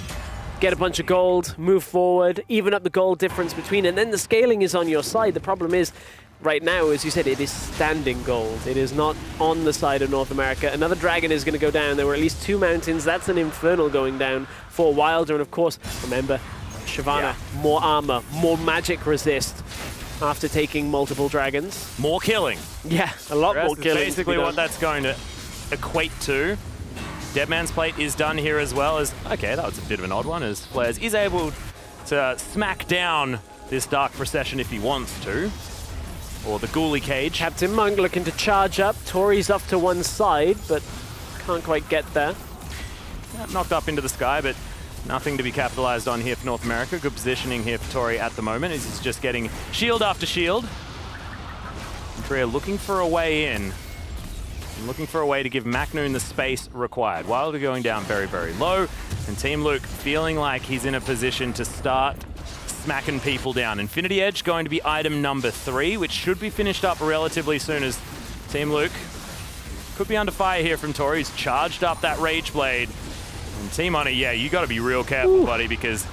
get a bunch of gold, move forward, even up the gold difference between, and then the scaling is on your side. The problem is, right now, as you said, it is standing gold. It is not on the side of North America. Another dragon is going to go down. There were at least 2 mountains. That's an Infernal going down for Wilder. And of course, remember, Shyvana, more armor, more magic resist after taking multiple dragons. More killing. Yeah, a lot more killing. Basically what that's going to equate to. Deadman's Plate is done here as well as, okay, that was a bit of an odd one, as Flares is able to smack down this Dark Procession if he wants to. Or the Ghoulie Cage. Captain Monk looking to charge up. Tori's off to one side, but can't quite get there. Knocked up into the sky, but nothing to be capitalized on here for North America. Good positioning here for Tori at the moment, as he's just getting shield after shield. And Korea looking for a way in. And looking for a way to give MaKNooN the space required. Wilder going down very, very low. And Team Luke feeling like he's in a position to start smacking people down. Infinity Edge going to be item number 3, which should be finished up relatively soon, as Team Luke could be under fire here from Tori. He's charged up that Rage Blade. And Team Honor, yeah, you got to be real careful, buddy, because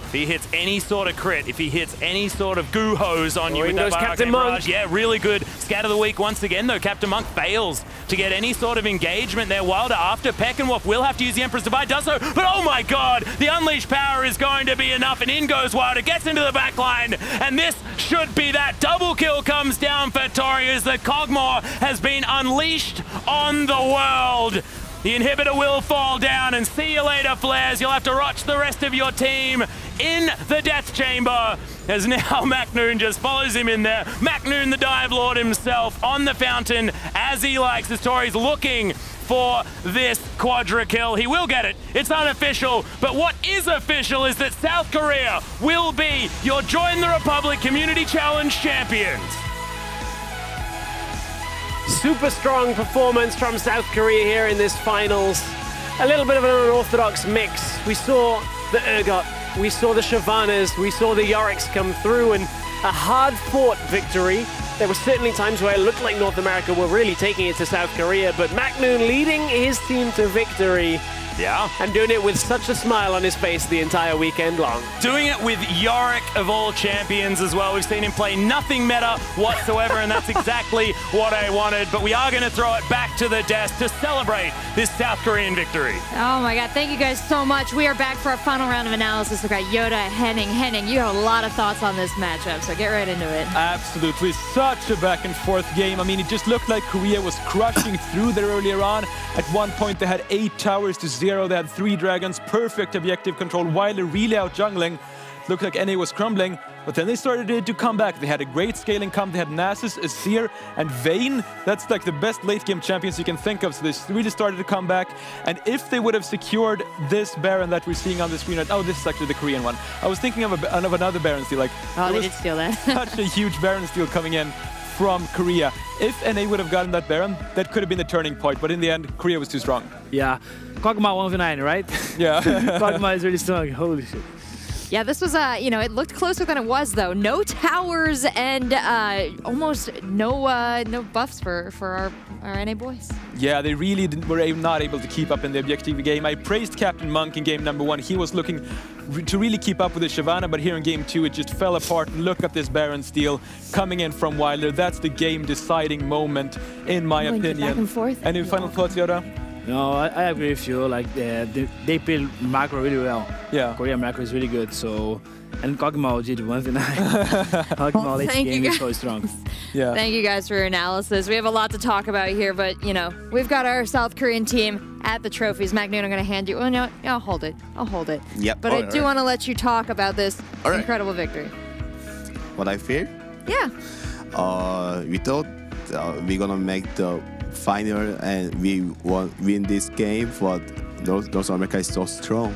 if he hits any sort of crit, if he hits any sort of goo hose on you with that Captain Monk. Yeah, really good. Scat of the week once again, though. Captain Monk fails to get any sort of engagement there. Wilder after Peckenwolf will have to use the Emperor's Divide, does so, but oh my god, the Unleashed Power is going to be enough, and in goes Wilder, gets into the back line, and this should be that. Double kill comes down for Tori as the Cogmore has been unleashed on the world. The inhibitor will fall down, and see you later, Flares. You'll have to watch the rest of your team in the Death Chamber, as now MaKNooN just follows him in there. MaKNooN, the Dive Lord himself, on the fountain, as he likes, as Tori's looking for this quadra kill. He will get it. It's unofficial, but what is official is that South Korea will be your Join the Republic Community Challenge champions. Super strong performance from South Korea here in this finals. A little bit of an unorthodox mix. We saw the Urgot, we saw the Shyvanas, we saw the Yoriks come through, and a hard-fought victory. There were certainly times where it looked like North America were really taking it to South Korea, but MaKNooN leading his team to victory. Yeah. And doing it with such a smile on his face the entire weekend long. Doing it with Yorick of all champions as well. We've seen him play nothing meta whatsoever, and that's exactly what I wanted. But we are going to throw it back to the desk to celebrate this South Korean victory. Oh my god, thank you guys so much. We are back for our final round of analysis. We've got Yoda, Henning. Henning, you have a lot of thoughts on this matchup, so get right into it. Absolutely, such a back and forth game. I mean, it just looked like Korea was crushing through there earlier on. At one point, they had 8 towers to 0. They had 3 dragons, perfect objective control, Wilder really out jungling. looked like NA was crumbling, but then they started to come back. They had a great scaling comp. They had Nasus, Azir, and Vayne. That's like the best late-game champions you can think of, so they really started to come back. And if they would have secured this Baron that we're seeing on the screen right... Oh, this is actually the Korean one. I was thinking of another Baron steal. Like, oh, they did steal that. Such a huge Baron steal coming in from Korea. If NA would have gotten that Baron, that could have been the turning point, but in the end, Korea was too strong. Yeah. Kog'Maw 1v9, right? Yeah. Kog'Maw is really strong. Holy shit. Yeah, this was, you know, it looked closer than it was, though. No towers and almost no buffs for our NA boys. Yeah, they really were not able to keep up in the objective game. I praised Captain Monk in game number 1. He was looking to really keep up with the Shyvana, but here in game 2, it just fell apart. Look at this Baron steal coming in from Wilder. That's the game-deciding moment, in my opinion. Back and forth. Any final thoughts, Yoda? No, I agree with you. Like they build macro really well. Yeah. Korean macro is really good. So, and Kog'Maw did 1v9. Kog'Maw late game is so strong. Yeah. Thank you guys for your analysis. We have a lot to talk about here, but you know, we've got our South Korean team at the trophies. MaKNooN, I'm going to hand you. Oh no, I'll hold it. I'll hold it. Yep. But I do want to let you talk about this incredible victory. What I feel? Yeah. We thought we're gonna make the final and we win this game, but North America is so strong.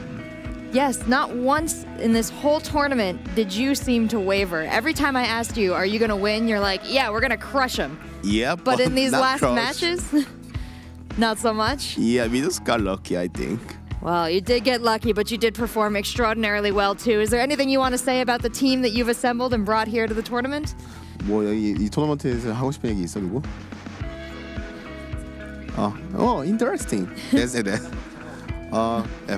Yes, not once in this whole tournament did you seem to waver. Every time I asked you, are you going to win? You're like, yeah, we're going to crush them. Yeah, but in these last crush. matches, not so much. Yeah, we just got lucky, I think. Well, you did get lucky, but you did perform extraordinarily well, too. Is there anything you want to say about the team that you've assembled and brought here to the tournament? 뭐 이 토너먼트에서 하고 싶은 얘기 있어, 누구? Interesting. They said that.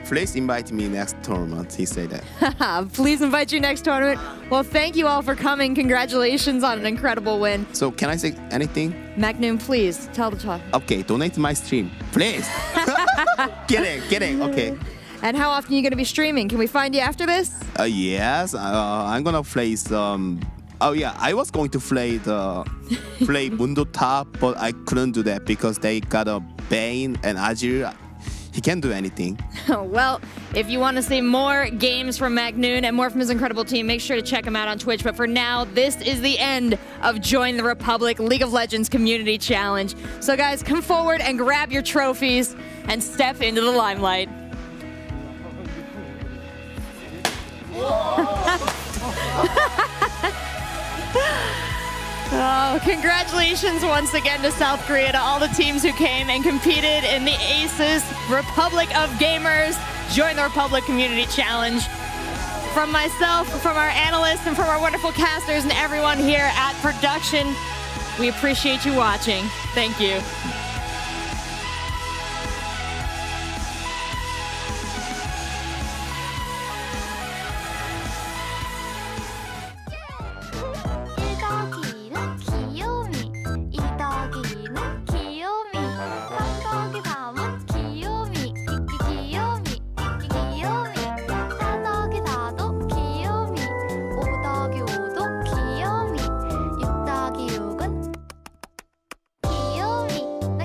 Please invite me next tournament. He said that. Please invite you next tournament. Well, thank you all for coming. Congratulations on an incredible win. So can I say anything? MaKNooN, please tell the talk. Okay, donate my stream, please. Kidding. Okay. And how often are you going to be streaming? Can we find you after this? Yes. I'm gonna play some. Oh yeah, I was going to play Mundo Top, but I couldn't do that because they got a Vayne and Azir. He can't do anything. Well, if you want to see more games from MaKNooN and more from his incredible team, make sure to check him out on Twitch. But for now, this is the end of Join the Republic League of Legends Community Challenge. So guys, come forward and grab your trophies and step into the limelight. Oh, congratulations once again to South Korea, to all the teams who came and competed in the ACES Republic of Gamers Join the Republic Community Challenge. From myself, from our analysts, and from our wonderful casters and everyone here at production, we appreciate you watching. Thank you. 귀요미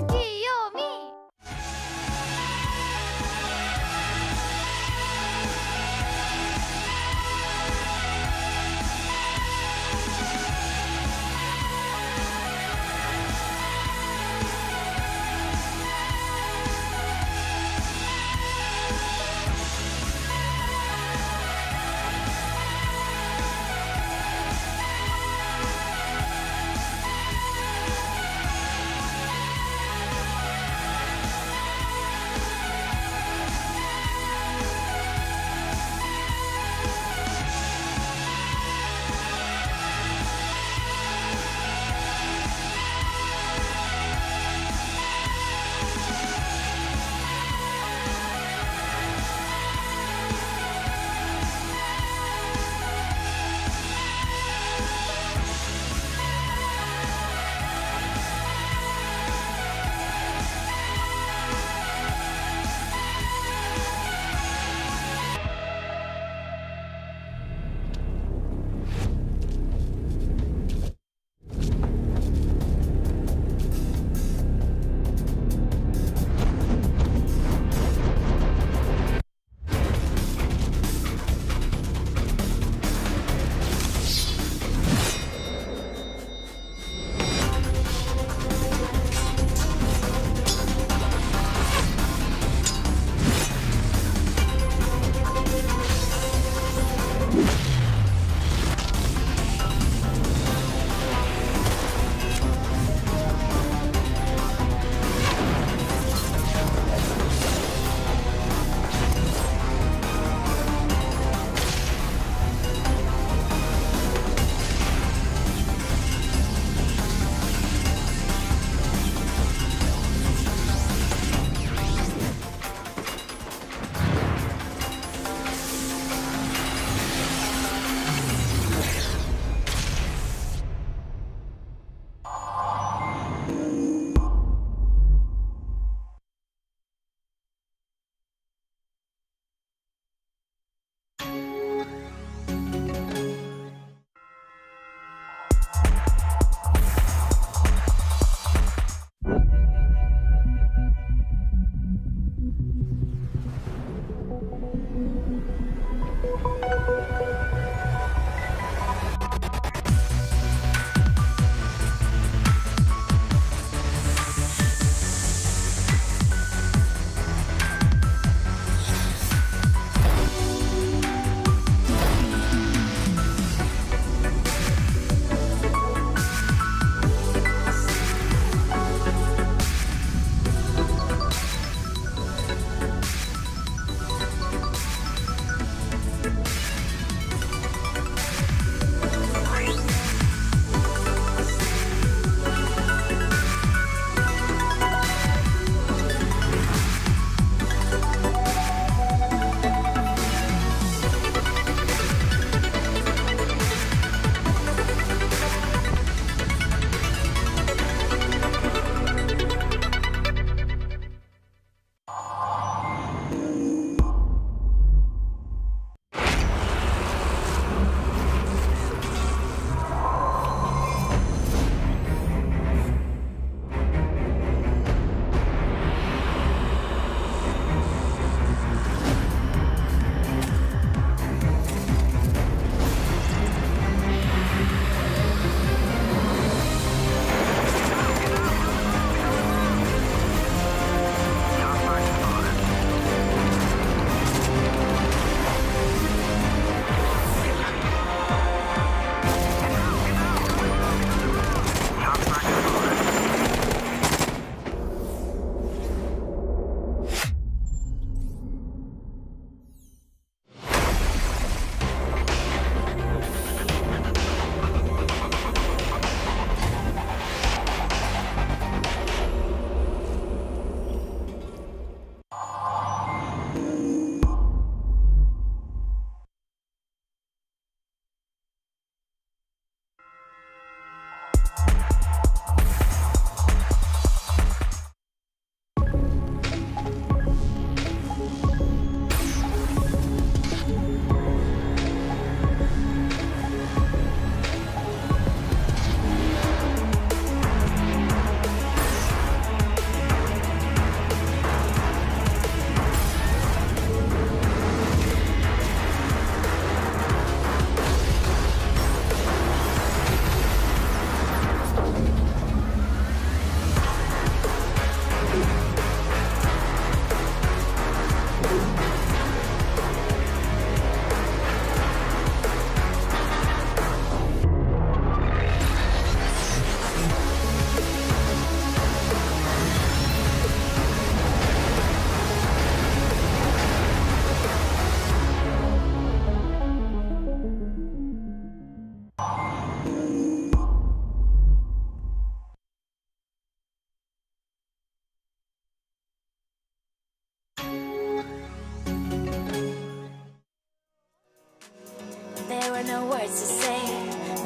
no words to say,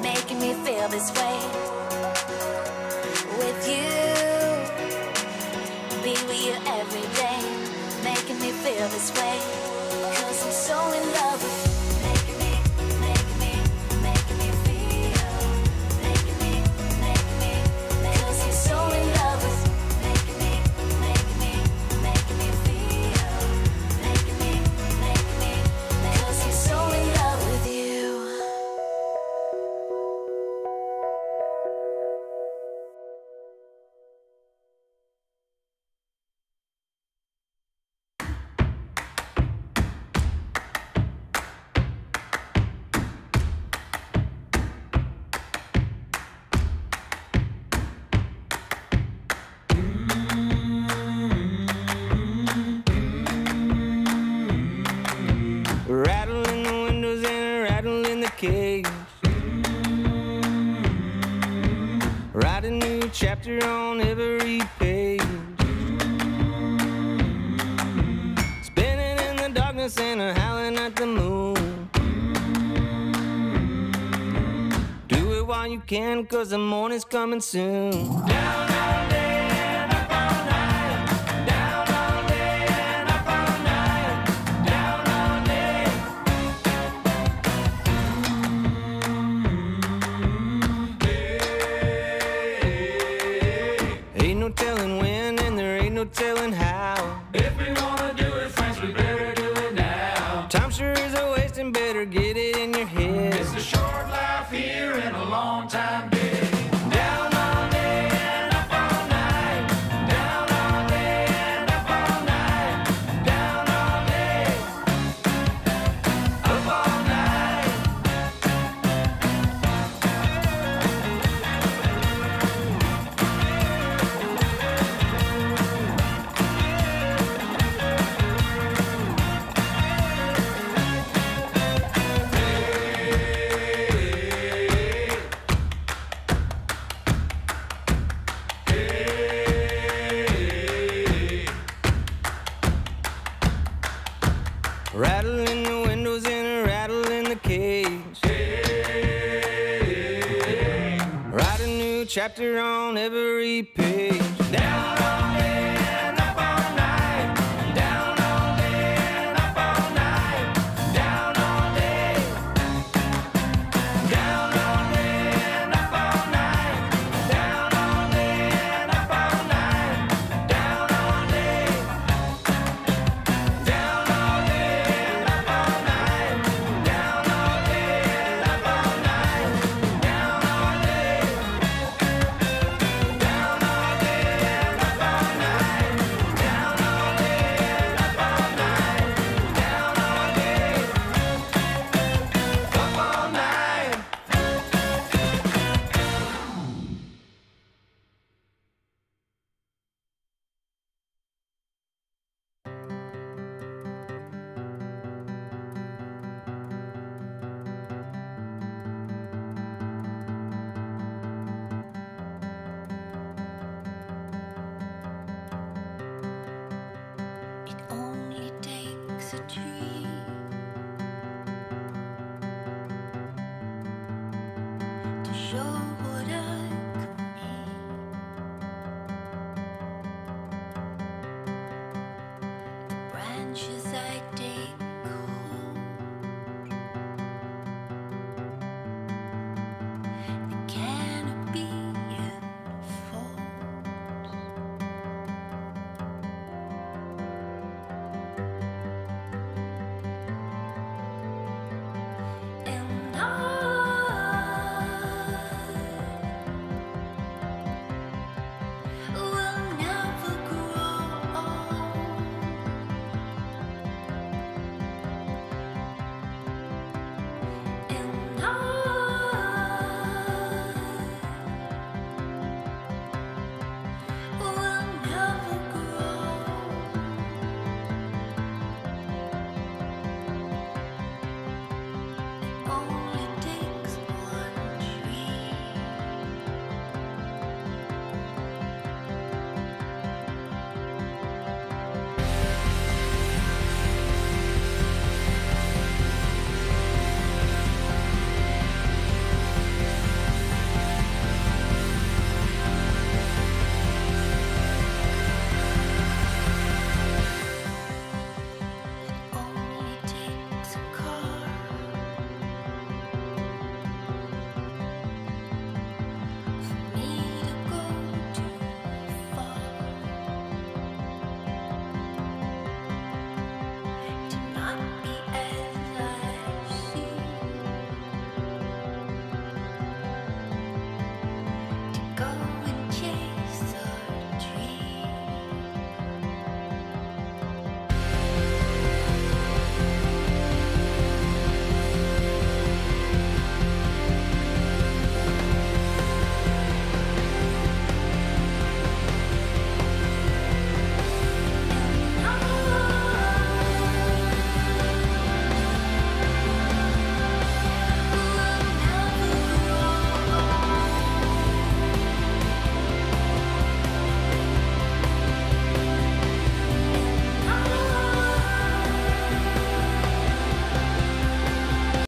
making me feel this way. With you, be with you every day, making me feel this way. 'Cause I'm so in love with you. Making me feel. Making me, 'cause I'm so in love with you. Making me feel. Making me, 'cause I'm so in love with you. Rattle in the windows and a rattle in the cage. Write a new chapter on every page. Spinning in the darkness and a howling at the moon. Do it while you can, 'cause the morning's coming soon. Down all day and up all night. Down all day and up all night. Down all day. Ain't no telling when and there ain't no telling how. If we wanna do it, friends, we better do it now. Time sure is a wasting, better get it in your head. It's a short life here and a long time dead. Down all day and up all night. Down all day and up all night. Down all day. Up all night. Rattle in the windows and a rattle in the cage. Write a new chapter on every page. Down all day and up all night. Down all day and up all night. Down all day. Down all day and up all night. Down all day and up all night. Down all day. Down all day and up all night. Down all day and up all night. Down all day. Down all day and up all night. Down all day and up all night. Down all day. Up all night. It only takes a tree to show